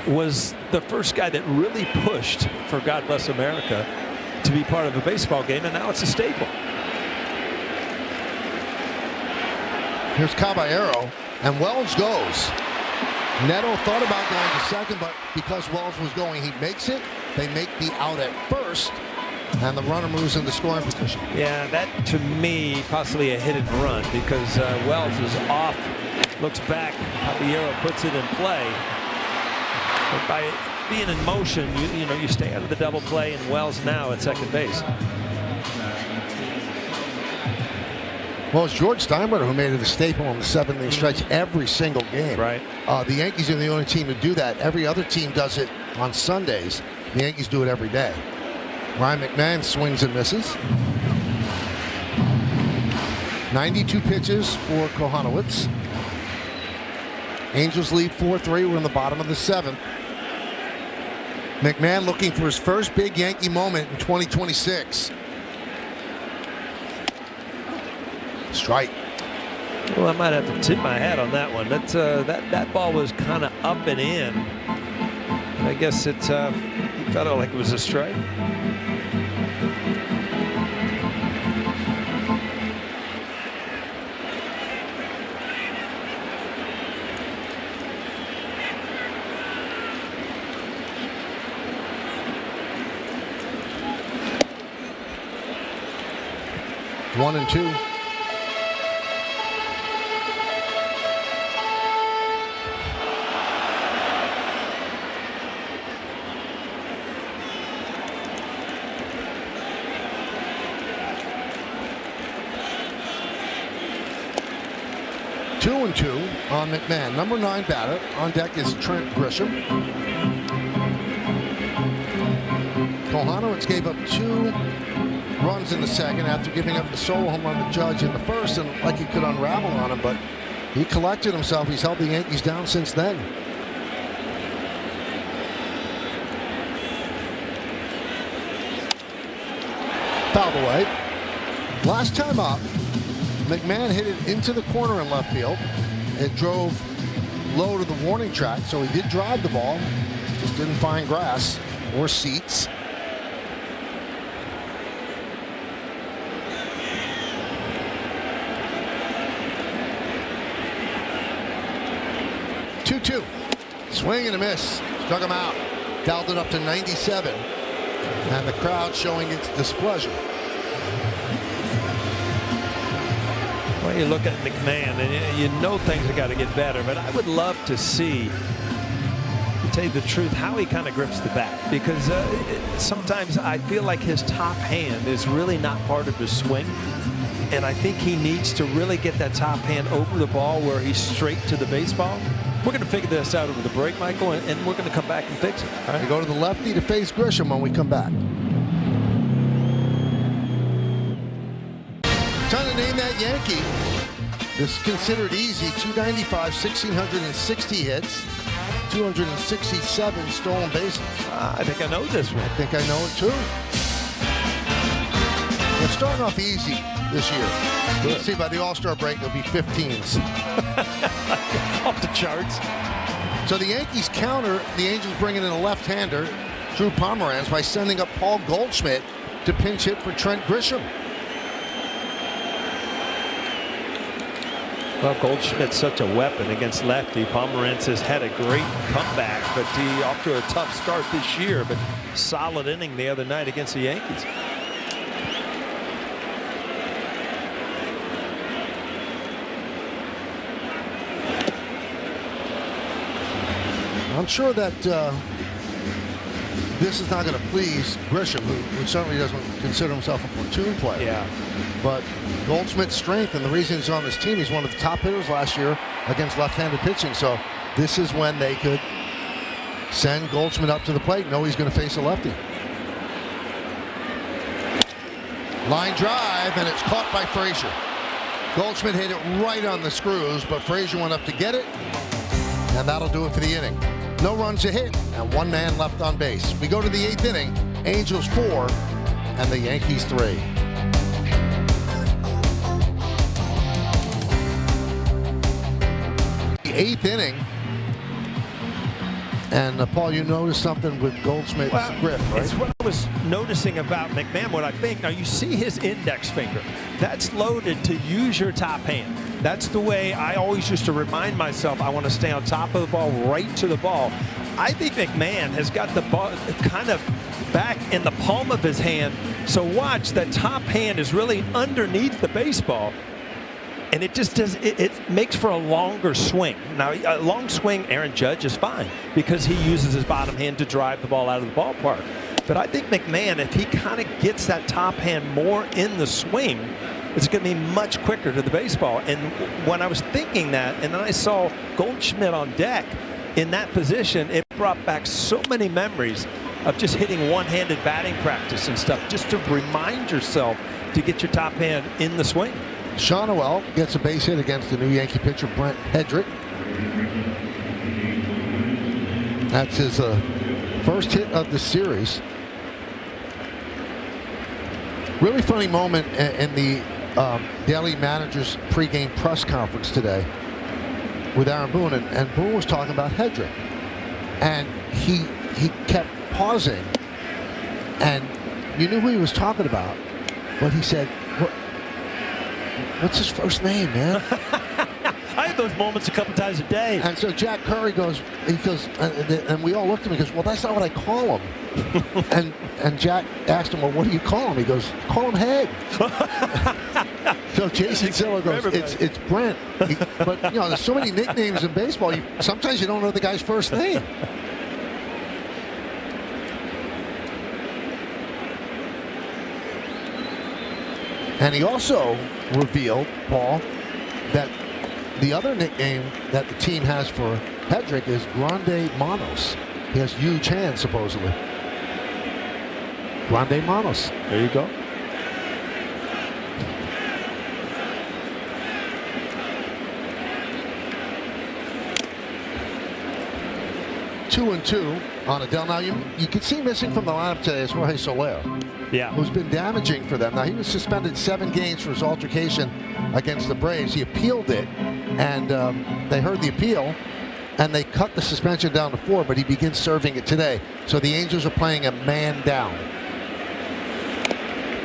was the first guy that really pushed for God Bless America to be part of a baseball game, and now it's a staple. Here's Caballero, and Wells goes. Neto thought about going to second, but because Wells was going, he makes it. They make the out at first, and the runner moves into scoring position. Yeah, that to me possibly a hit and run, because Wells is off, looks back, Caballero puts it in play. But by being in motion, you stay out of the double play, and Wells now at second base. Well, it's George Steinbrenner who made it a staple on the 7th inning stretch every single game. Right. The Yankees are the only team to do that. Every other team does it on Sundays. The Yankees do it every day. Ryan McMahon swings and misses. 92 pitches for Kohanowitz. Angels lead 4-3. We're in the bottom of the 7th. McMahon looking for his first big Yankee moment in 2026. Strike. Well, I might have to tip my hat on that one. That ball was kind of up and in. I guess it felt like it was a strike. One and two. Two and two on McMahon. Number 9 batter. On deck is Trent Grisham. Kohanowitz gave up 2 runs in the second after giving up the solo home run to Judge in the first, and like he could unravel on him, but he collected himself. He's held the Yankees down since then. Fouled away. Last time up, McMahon hit it into the corner in left field. It drove low to the warning track, so he did drive the ball, just didn't find grass or seats. 2-2. Swing and a miss. Struck him out. Dialed it up to 97. And the crowd showing its displeasure. Well, you look at McMahon, and you know things have got to get better, but I would love to see, to tell you the truth, how he kind of grips the bat. Because sometimes I feel like his top hand is really not part of his swing. And I think he needs to really get that top hand over the ball where he's straight to the baseball. We're going to figure this out over the break, Michael, and we're going to come back and fix it. All right? We go to the lefty to face Grisham when we come back. Trying to name that Yankee. This is considered easy. 295, 1,660 hits, 267 stolen bases. I think I know this one. I think I know it too. We're starting off easy this year. We'll see by the All-Star break, it'll be 15s. Off the charts. So the Yankees counter the Angels bringing in a left-hander, Drew Pomeranz, by sending up Paul Goldschmidt to pinch hit for Trent Grisham. Well, Goldschmidt's such a weapon against lefty. Pomeranz has had a great comeback, but he off to a tough start this year, but solid inning the other night against the Yankees. I'm sure that this is not going to please Grisham, who certainly doesn't consider himself a platoon player. Yeah. But Goldschmidt's strength, and the reason he's on this team, he's one of the top hitters last year against left-handed pitching. So this is when they could send Goldschmidt up to the plate. Know he's going to face a lefty. Line drive, and it's caught by Frazier. Goldschmidt hit it right on the screws, but Frazier went up to get it, and that'll do it for the inning. No runs to hit, and 1 man left on base. We go to the 8th inning. Angels 4, and the Yankees 3. The 8th inning. And Paul, you noticed something with Goldschmidt's grip, right? It's what I was noticing about McMahon, what I think. Now, you see his index finger. That's loaded to use your top hand. That's the way I always used to remind myself I want to stay on top of the ball, right to the ball. I think McMahon has got the ball kind of back in the palm of his hand. So watch, that top hand is really underneath the baseball. And it just does, it makes for a longer swing. Now, a long swing, Aaron Judge is fine because he uses his bottom hand to drive the ball out of the ballpark. But I think McMahon, if he kind of gets that top hand more in the swing, it's going to be much quicker to the baseball. And when I was thinking that, and then I saw Goldschmidt on deck in that position, it brought back so many memories of just hitting one-handed batting practice and stuff, just to remind yourself to get your top hand in the swing. Shawnuel gets a base hit against the new Yankee pitcher, Brent Hedrick. That's his first hit of the series. Really funny moment in the Daily Manager's pregame press conference today with Aaron Boone, and Boone was talking about Hedrick, and he kept pausing, and you knew who he was talking about, but he said, "What's his first name, man?" I have those moments a couple times a day. And so Jack Curry goes, and we all looked at him. He goes, "Well, that's not what I call him." and Jack asked him, "Well, what do you call him?" He goes, "Call him Head." So Jason Zilla goes, "It's Brent." But you know, there's so many nicknames in baseball. Sometimes you don't know the guy's first name. And he also revealed, Paul, that the other nickname that the team has for Hedrick is Grande Manos. He has huge hands, supposedly. Grande Manos. There you go. Two and two on Adele. Now, you can see missing from the lineup today is Jorge Soler. Yeah. Who's been damaging for them. Now, he was suspended 7 games for his altercation against the Braves. He appealed it, and they heard the appeal, and they cut the suspension down to 4, but he begins serving it today. So the Angels are playing a man down.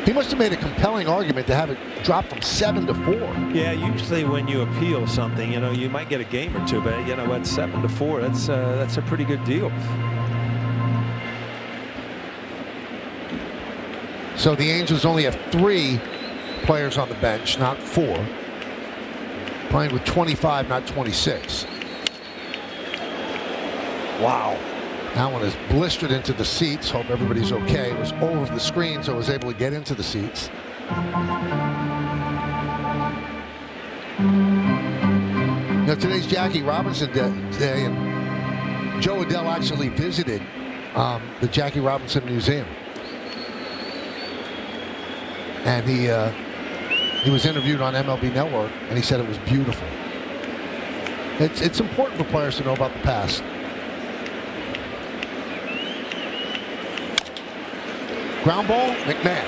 He must have made a compelling argument to have it drop from 7 to 4. Yeah, usually when you appeal something, you know, you might get a game or two, but you know, at 7 to 4, that's a pretty good deal. So the Angels only have 3 players on the bench, not 4. Playing with 25, not 26. Wow. That one is blistered into the seats. Hope everybody's okay. It was over the screen, so I was able to get into the seats. Now, today's Jackie Robinson Day, and Joe Adele actually visited the Jackie Robinson Museum. And he was interviewed on MLB Network, and he said it was beautiful. It's important for players to know about the past. Ground ball, McMahon.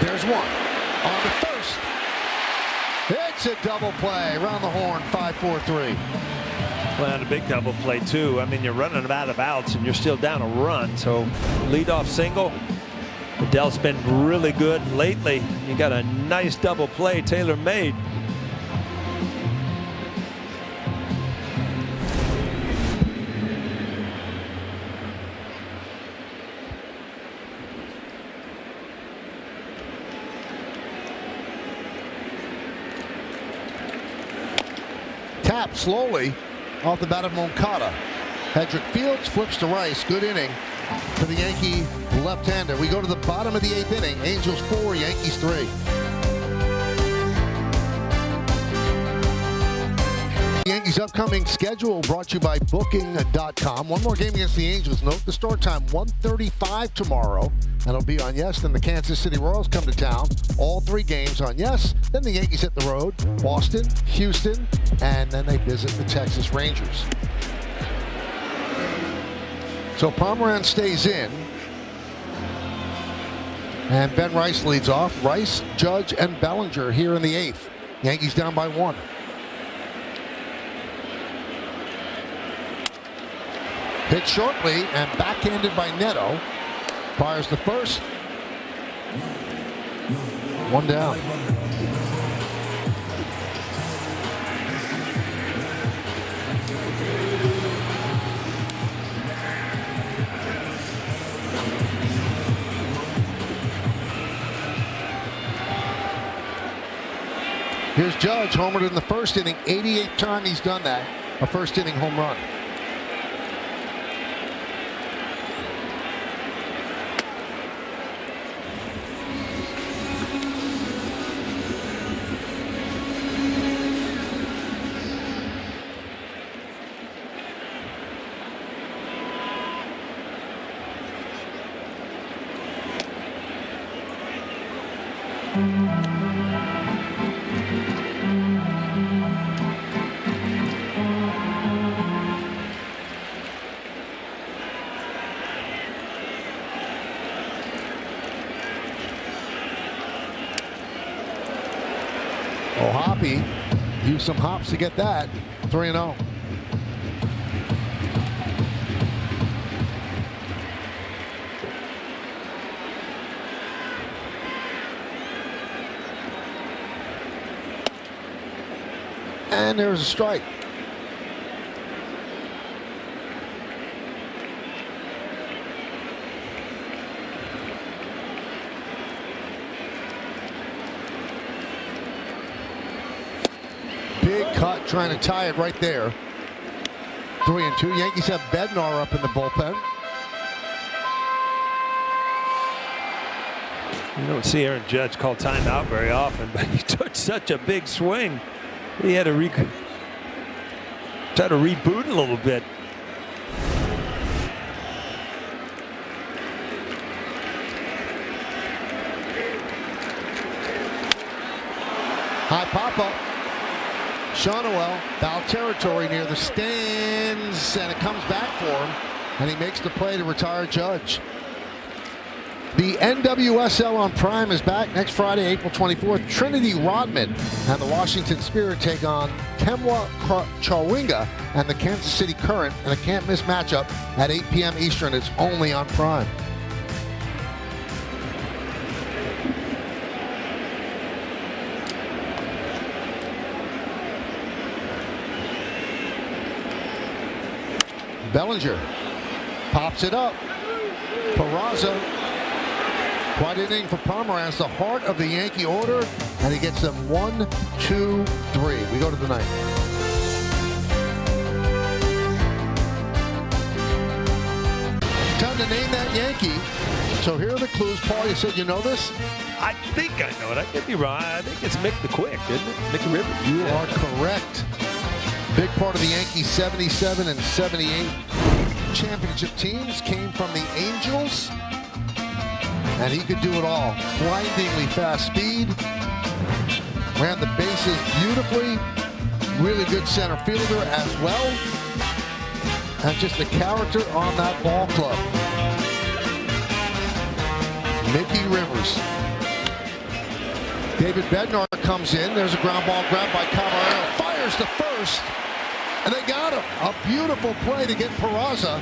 There's one. On the first. It's a double play. Around the horn, 5-4-3. Well, and a big double play, too. I mean, you're running out of outs, and you're still down a run. So, leadoff single. Adele's been really good lately. You got a nice double play, tailor-made. Tap slowly off the bat of Moncada. Hedrick fields, flips to Rice. Good inning for the Yankee left-hander. We go to the bottom of the 8th inning. Angels 4, Yankees 3. The Yankees' upcoming schedule brought to you by Booking.com. One more game against the Angels. Note the start time, 1:35 tomorrow. That'll be on Yes. Then the Kansas City Royals come to town. All 3 games on Yes. Then the Yankees hit the road. Boston, Houston, and then they visit the Texas Rangers. So Pomeranz stays in. And Ben Rice leads off. Rice, Judge, and Bellinger here in the 8th. Yankees down by 1. Hit shortly and backhanded by Neto. Fires the first. 1 down. Here's Judge, homered in the first inning. 88th time he's done that. A first inning home run. O'Hoppe used some hops to get that. 3-0. And there's a strike. Big cut, trying to tie it right there. 3-2. Yankees have Bednar up in the bullpen. You don't see Aaron Judge call timeout very often, but he took such a big swing. He had to try to reboot a little bit. High pop-up. Shonowell, foul territory near the stands, and it comes back for him, and he makes the play to retire Judge. The NWSL on Prime is back next Friday, April 24th. Trinity Rodman and the Washington Spirit take on Kemwa Chawinga and the Kansas City Current in a can't-miss matchup at 8 p.m. Eastern. It's only on Prime. Bellinger pops it up. Peraza. Quite an inning for Pomeranz, the heart of the Yankee order, and he gets them 1, 2, 3. We go to the ninth. Time to name that Yankee. So here are the clues. Paul, you said you know this? I think I know it. I could be wrong. I think it's Mick the Quick, isn't it? Mick Rivers. You are correct. Big part of the Yankees' 77 and 78 championship teams came from the Angels. And he could do it all. Blindingly fast speed. Ran the bases beautifully. Really good center fielder as well. And just a character on that ball club. Mickey Rivers. David Bednar comes in. There's a ground ball grab by Caballero. Fires to first. And they got him. A beautiful play to get Peraza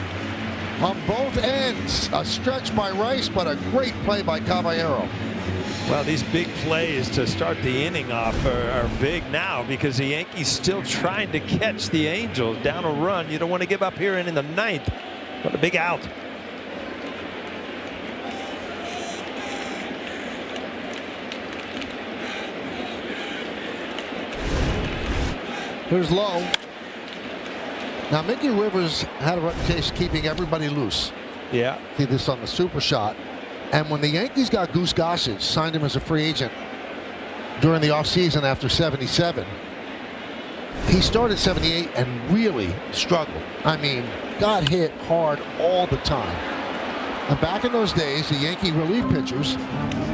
on both ends. A stretch by Rice, but a great play by Caballero. Well, these big plays to start the inning off are big now because the Yankees still trying to catch the Angels down a run. You don't want to give up here in the ninth. What a big out. Here's Lowe. Now, Mickey Rivers had a reputation keeping everybody loose. Yeah. Did this on the Super Shot. And when the Yankees got Goose Gossage, signed him as a free agent during the offseason after 77, he started 78 and really struggled. I mean, got hit hard all the time. And back in those days, the Yankee relief pitchers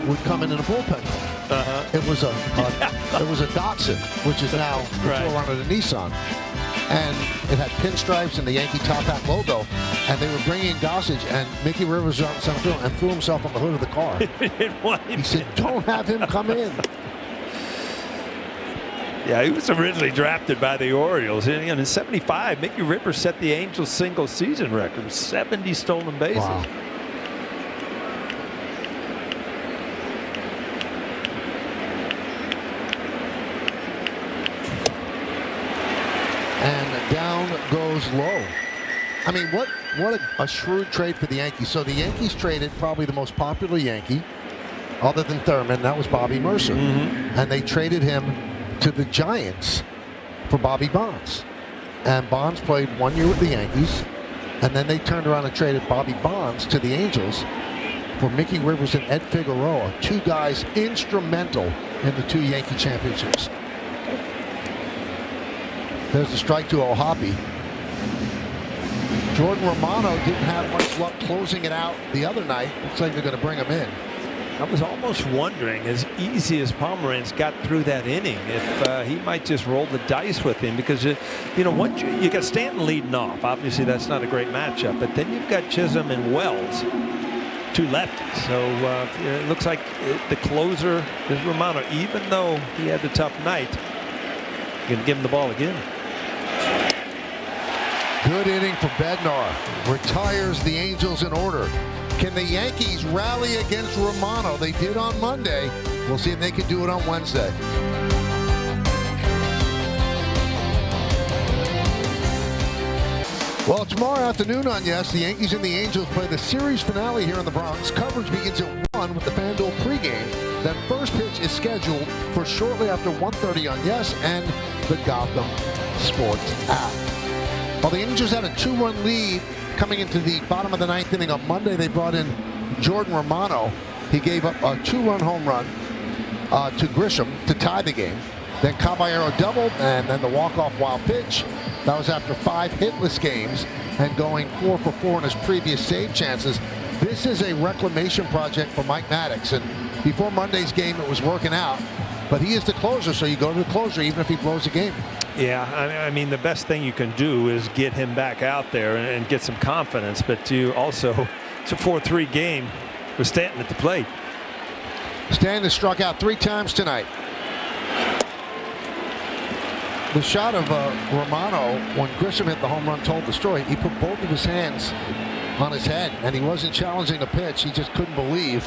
would come in a bullpen. It was a Datsun, which is now the forerunner to Nissan. And it had pinstripes and the Yankee top hat logo. And they were bringing Gossage, and Mickey Rivers was out in center field and threw himself on the hood of the car. He said, "Don't have him come in." Yeah, he was originally drafted by the Orioles. And in '75, Mickey Rivers set the Angels single season record, 70 stolen bases. Wow. And down goes Lowe. I mean, what a shrewd trade for the Yankees. So the Yankees traded probably the most popular Yankee, other than Thurman. That was Bobby Mercer. And they traded him to the Giants for Bobby Bonds. And Bonds played 1 year with the Yankees. And then they turned around and traded Bobby Bonds to the Angels for Mickey Rivers and Ed Figueroa, two guys instrumental in the two Yankee championships. There's the strike to O'Hoppe. Jordan Romano didn't have much luck closing it out the other night. Looks like they're going to bring him in. I was almost wondering, as easy as Pomeranz got through that inning, if he might just roll the dice with him, because you know, once you got Stanton leading off. Obviously, that's not a great matchup, but then you've got Chisholm and Wells, two lefties. So it looks like the closer is Romano, even though he had the tough night. Going to give him the ball again. Good inning for Bednar. Retires the Angels in order. Can the Yankees rally against Romano? They did on Monday. We'll see if they can do it on Wednesday. Well, tomorrow afternoon on Yes, the Yankees and the Angels play the series finale here in the Bronx. Coverage begins at 1 with the FanDuel pregame. Then first pitch is scheduled for shortly after 1:30 on Yes and the Gotham Sports app. While the Angels had a 2-run lead coming into the bottom of the ninth inning on Monday, they brought in Jordan Romano. He gave up a 2-run home run to Grisham to tie the game. Then Caballero doubled, and then the walk-off wild pitch. That was after 5 hitless games and going 4 for 4 in his previous save chances. This is a reclamation project for Mike Maddox, and before Monday's game it was working out. But he is the closer, so you go to the closer even if he blows a game. Yeah, I mean, the best thing you can do is get him back out there and get some confidence. But you also, it's a 4-3 game with Stanton at the plate. Stanton has struck out 3 times tonight. The shot of Romano, when Grisham hit the home run, told the story. He put both of his hands on his head, and he wasn't challenging the pitch. He just couldn't believe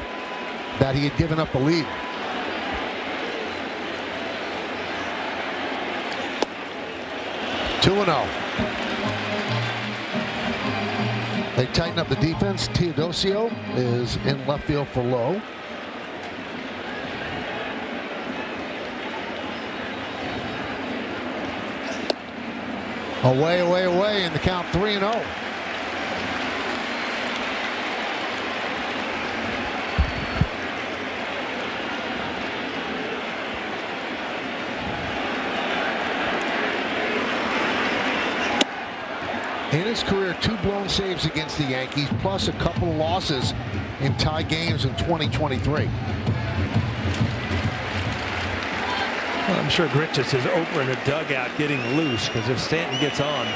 that he had given up the lead. Two 2-0. They tighten up the defense. Teodosio is in left field for Lowe. Away, away, away, and the count 3-0. In his career, 2 blown saves against the Yankees, plus a couple of losses in tie games in 2023. Well, I'm sure Grichus is over in the dugout getting loose, because if Stanton gets on.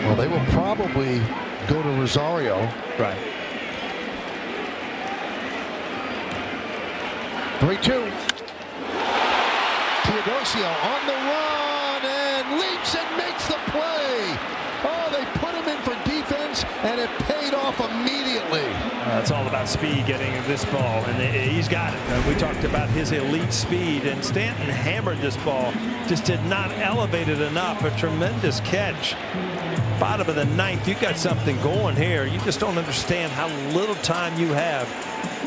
Well, they will probably go to Rosario. Right. 3-2. Teodosio on the run and leaps and makes the play. Oh, they put him in for defense, and it paid off immediately. It's all about speed, getting this ball, and he's got it. We talked about his elite speed, and Stanton hammered this ball, just did not elevate it enough. A tremendous catch. Bottom of the ninth, you got something going here. You just don't understand how little time you have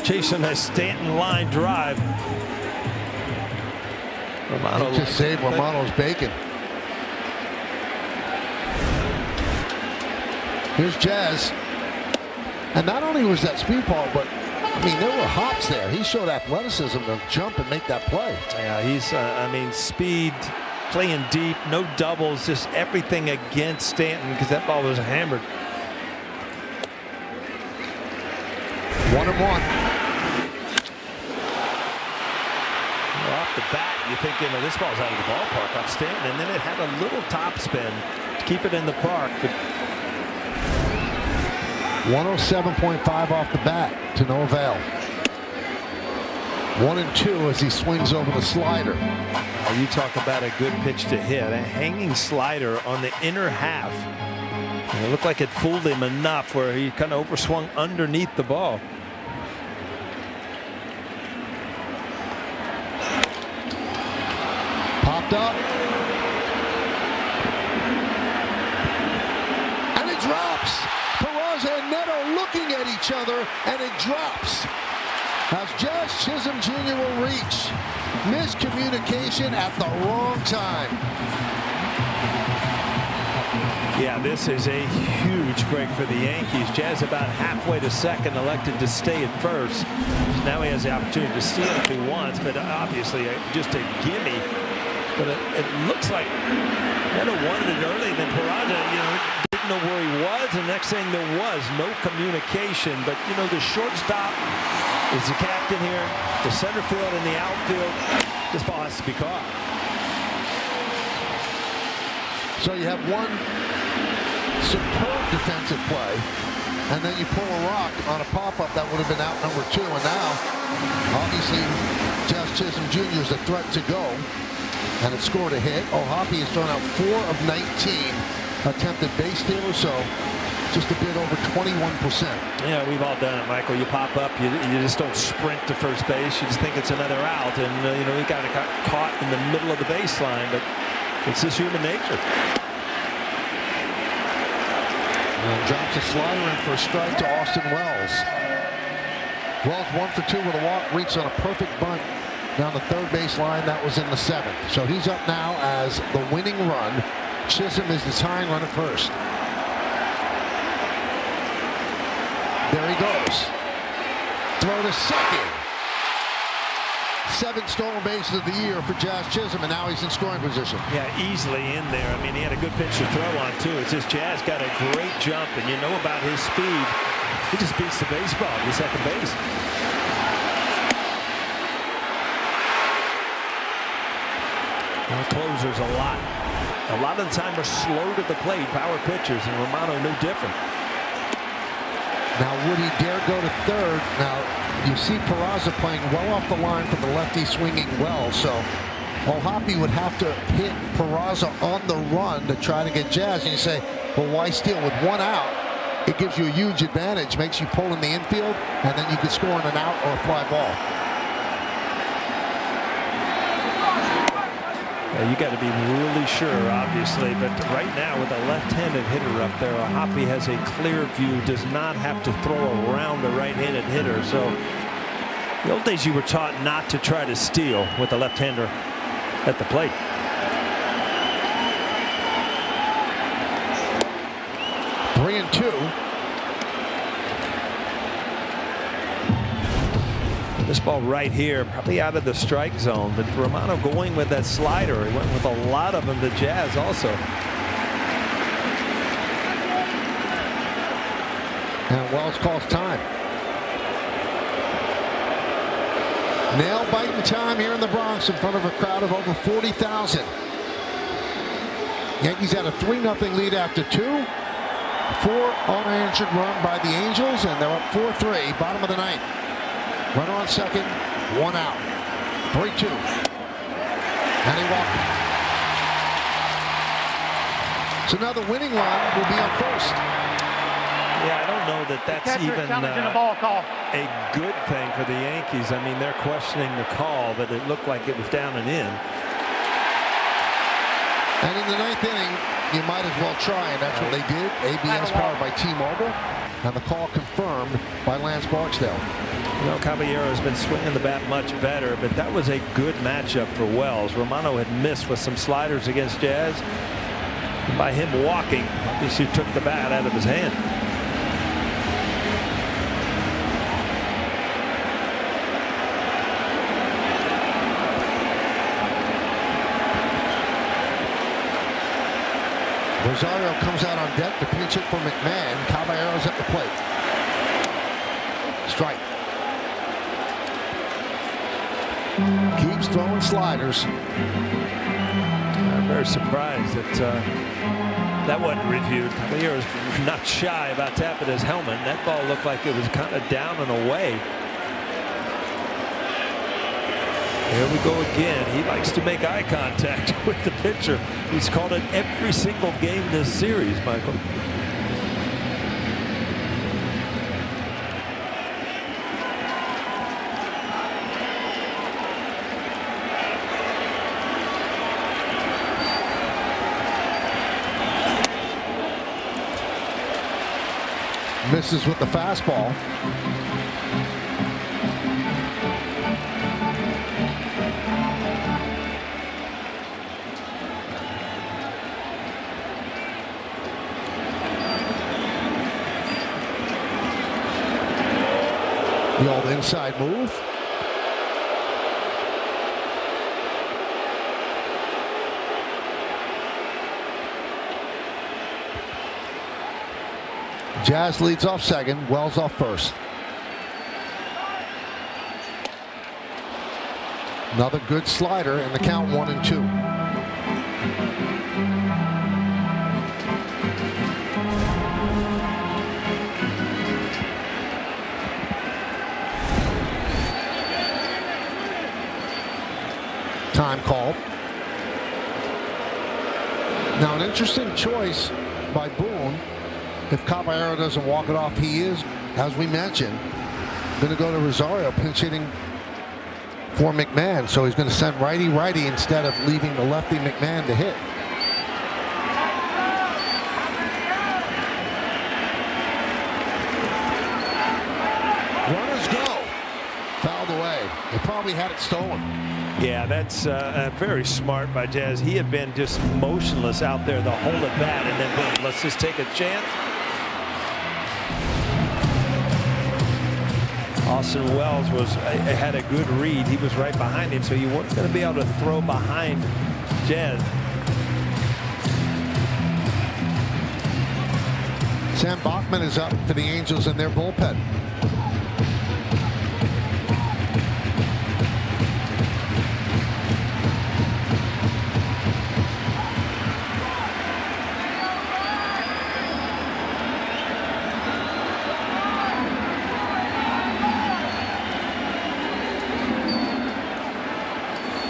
chasing a Stanton line drive. Romano just saved Romano's bacon. Here's Jazz. And not only was that speed ball, but I mean, there were hops there. He showed athleticism to jump and make that play. Yeah, he's, I mean, speed, playing deep, no doubles, just everything against Stanton because that ball was hammered. 1-1. Off the bat, you think, you know, this ball's out of the ballpark off Stanton, and then it had a little top spin to keep it in the park. But 107.5 off the bat to no avail. 1-2 as he swings over the slider. You talk about a good pitch to hit, a hanging slider on the inner half. And it looked like it fooled him enough where he kind of overswung underneath the ball. Popped up. And it drops. Peraza and Neto looking at each other, and it drops. As Jazz Chisholm Jr. will reach. Miscommunication at the wrong time. Yeah, this is a huge break for the Yankees. Jazz about halfway to second, elected to stay at first. Now he has the opportunity to steal if he wants, but obviously just a gimme. But it looks like Neto wanted it early, then Peraza, you know, didn't know where he was, and next thing there was no communication. But, you know, the shortstop is the captain here, the center field and the outfield. This ball has to be caught. So you have one superb defensive play and then you pull a rock on a pop-up that would have been out number 2. And now, obviously, Jazz Chisholm Jr. is a threat to go, and it scored a hit. O'Hoppe has thrown out 4 of 19 attempted base stealers, so just a bit over 21%. Yeah, we've all done it, Michael. You pop up, you just don't sprint to first base. You just think it's another out, and he kind of got caught in the middle of the baseline, but it's just human nature. And drops a slider in for a strike to Austin Wells. Wells 1 for 2 with a walk, reached on a perfect bunt down the third base line. That was in the 7th. So he's up now as the winning run. Chisholm is the tying run at first. There he goes. Throw to second. 7 stolen bases of the year for Jazz Chisholm, and now he's in scoring position. Yeah, easily in there. I mean, he had a good pitch to throw on, too. It's just Jazz got a great jump, and you know about his speed. He just beats the baseball to second base. Well, closers a lot of the time are slow to the plate, power pitchers, and Romano no different. Now, would he dare go to third? Now, you see Peraza playing well off the line from the lefty, swinging well. So, O'Hoppe would have to hit Peraza on the run to try to get Jazz. And you say, well, why steal? With 1 out, it gives you a huge advantage, makes you pull in the infield, and then you can score on an out or a fly ball. You got to be really sure, obviously, but right now with a left-handed hitter up there, O'Hoppe has a clear view, does not have to throw around a right-handed hitter. So the old days you were taught not to try to steal with a left-hander at the plate. Three and 2. This ball right here, probably out of the strike zone, but Romano going with that slider. He went with a lot of them to Jazz also. And Wells calls time. Nail-biting time here in the Bronx in front of a crowd of over 40,000. Yankees had a 3-0 lead after 2. 4 unanswered run by the Angels, and they're up 4-3, bottom of the 9th. Runner on second, 1 out. 3-2. And he walked. So now the winning run will be on first. Yeah, I don't know that that's even a ball call. a good thing for the Yankees. I mean, they're questioning the call, but it looked like it was down and in. And in the 9th inning, you might as well try, and that's what they did. ABS powered by T-Mobile, and the call confirmed by Lance Barksdale. You know, Caballero's been swinging the bat much better, but that was a good matchup for Wells. Romano had missed with some sliders against Jazz. And by him walking, obviously took the bat out of his hand. Rosario comes out on deck to pinch it for McMahon. Caballero's at the plate. Strike. Keeps throwing sliders. I'm very surprised that that wasn't reviewed. Caballero's not shy about tapping his helmet. That ball looked like it was kind of down and away. Here we go again. He likes to make eye contact with the pitcher. He's called it every single game this series, Michael. Misses with the fastball. The old inside move. Jazz leads off second, Wells off first. Another good slider, and the count 1-2. time called. Now, an interesting choice by Boone. If Caballero doesn't walk it off, he is, as we mentioned, going to go to Rosario, pinch hitting for McMahon. So he's going to send righty-righty instead of leaving the lefty McMahon to hit. Runners go. Fouled away. They probably had it stolen. Yeah, that's very smart by Jazz. He had been just motionless out there the whole at bat, and then boom, let's just take a chance. Austin Wells had a good read. He was right behind him, so you weren't going to be able to throw behind Jazz. Sam Bachman is up for the Angels in their bullpen.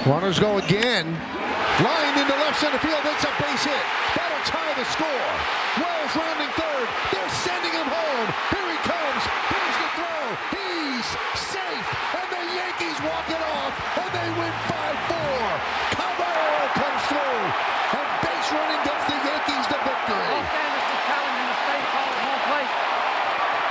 Runners go again. Line into left center field. It's a base hit. That'll tie the score. Wells rounding third. They're sending him home. Here he comes. Here's the throw. He's safe. And the Yankees walk it off. And they win 5-4. Caballero comes through. And base running gets the Yankees the victory.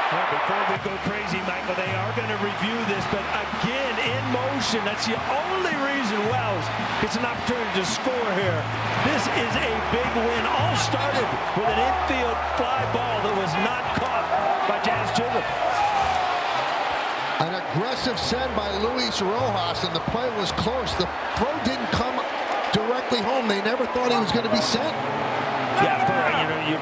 Well, before we go crazy, Michael, they are going to review this, but again, in motion. That's the only reason Wells gets an opportunity to score here. This is a big win. All started with an infield fly ball that was not caught by Jazz Chisholm. An aggressive send by Luis Rojas, and the play was close. The throw didn't come directly home. They never thought he was going to be sent. Yeah, for your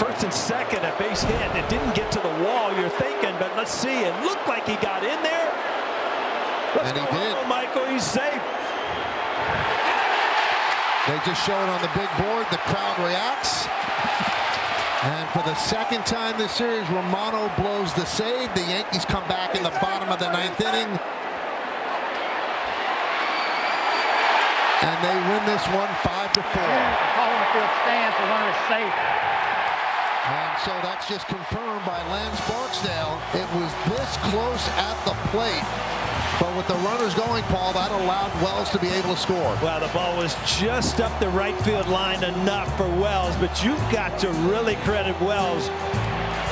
first and second at base hit. It didn't get to the wall, you're thinking, but let's see. It looked like he got in there. And he did. Michael, he's safe. They just show it on the big board. The crowd reacts. And for the second time this series, Romano blows the save. The Yankees come back in the bottom of the ninth inning. And they win this one 5-4. The call on the field stands. The runner is safe. And so that's just confirmed by Lance Barksdale. It was this close at the plate. But with the runners going, Paul, that allowed Wells to be able to score. Well, the ball was just up the right field line enough for Wells, but you've got to really credit Wells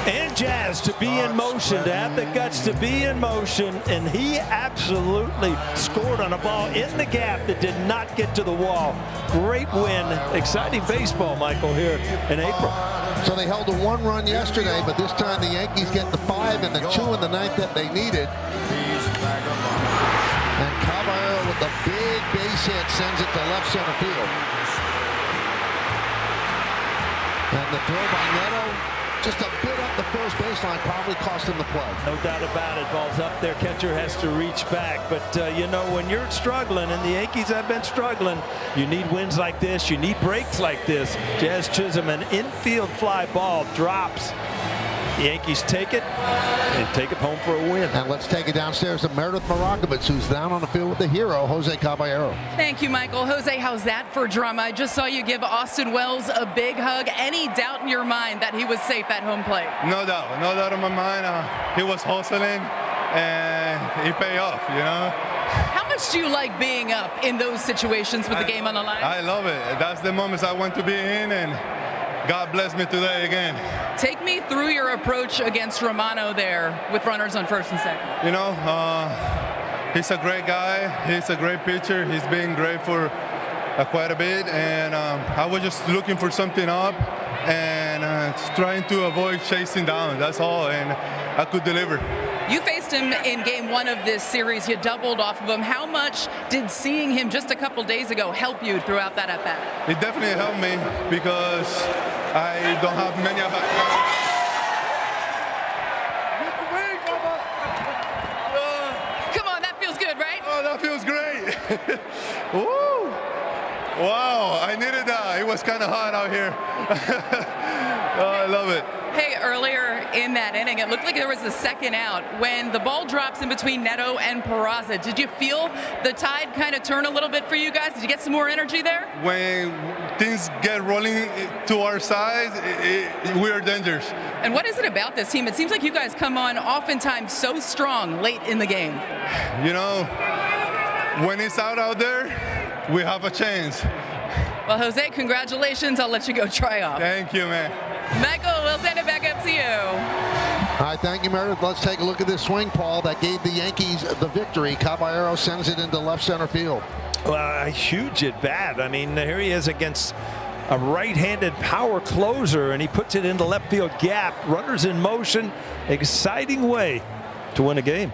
and Jazz to be in motion, to have the guts to be in motion, and he absolutely scored on a ball in the gap that did not get to the wall. Great win. Exciting baseball, Michael, here in April. So they held a 1-run yesterday, but this time the Yankees get the 5 and the 2 in the ninth that they needed. And Caballero with the big base hit sends it to left center field. And the throw by Neto, just a bit up the first baseline, probably cost him the play. No doubt about it. Ball's up there. Catcher has to reach back. But, when you're struggling, and the Yankees have been struggling, you need wins like this. You need breaks like this. Jazz Chisholm, an infield fly ball drops. The Yankees take it and take it home for a win. And let's take it downstairs to Meredith Marakovitz, who's down on the field with the hero, Jose Caballero. Thank you, Michael. Jose, how's that for drama? I just saw you give Austin Wells a big hug. Any doubt in your mind that he was safe at home plate? No doubt in my mind. He was hustling, and he paid off, How much do you like being up in those situations with the game on the line? I love it. That's the moments I want to be in, and God bless me today again. Take me through your approach against Romano there with runners on first and second. He's a great guy. He's a great pitcher. He's been great for quite a bit, and I was just looking for something up and trying to avoid chasing down. That's all, and I could deliver. You faced him in game 1 of this series. You doubled off of him. How much did seeing him just a couple days ago help you throughout that at-bat? It definitely helped me because I don't have many at-bats. Come on, that feels good, right? Oh, that feels great. Woo! Wow, I needed that. It was kind of hot out here. I love it. Hey, earlier in that inning, it looked like there was a second out when the ball drops in between Neto and Peraza. Did you feel the tide kind of turn a little bit for you guys? Did you get some more energy there? When things get rolling to our side, we are dangerous. And what is it about this team? It seems like you guys come on oftentimes so strong late in the game. You know, when it's out there, we have a chance. Well, Jose, congratulations. I'll let you go try off. Thank you, man. Michael, we'll send it back up to you. All right, thank you, Meredith. Let's take a look at this swing, Paul, that gave the Yankees the victory. Caballero sends it into left center field. Well, a huge at bat. I mean, here he is against a right-handed power closer, and he puts it into left field gap. Runners in motion. Exciting way to win a game.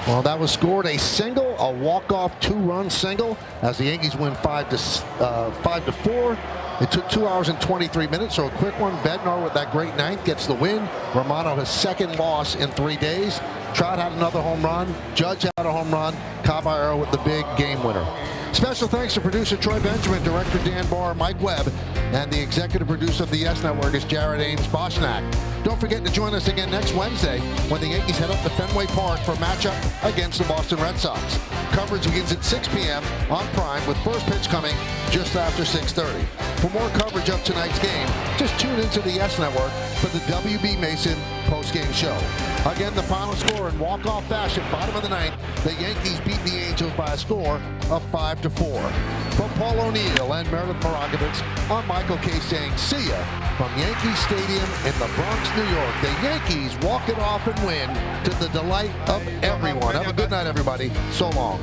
Well, that was scored a single, a walk-off two-run single as the Yankees win 5-4. It took 2 hours and 23 minutes, so a quick one. Bednar with that great ninth gets the win. Romano his second loss in 3 days. Trout had another home run. Judge had a home run. Caballero with the big game winner. Special thanks to producer Troy Benjamin, director Dan Barr, Mike Webb, and the executive producer of the Yes Network is Jared Ames Boschnack. Don't forget to join us again next Wednesday when the Yankees head up to Fenway Park for a matchup against the Boston Red Sox. Coverage begins at 6 p.m. on Prime with first pitch coming just after 6:30. For more coverage of tonight's game, just tune into the Yes Network for the W.B. Mason postgame show. Again, the final score in walk-off fashion, bottom of the ninth, the Yankees beat the Angels by a score of 5-4. From Paul O'Neill and Meredith Moragovitz, I'm Michael K. saying see ya from Yankee Stadium in the Bronx, New York. The Yankees walk it off and win to the delight of everyone. Have a good night, everybody. So long.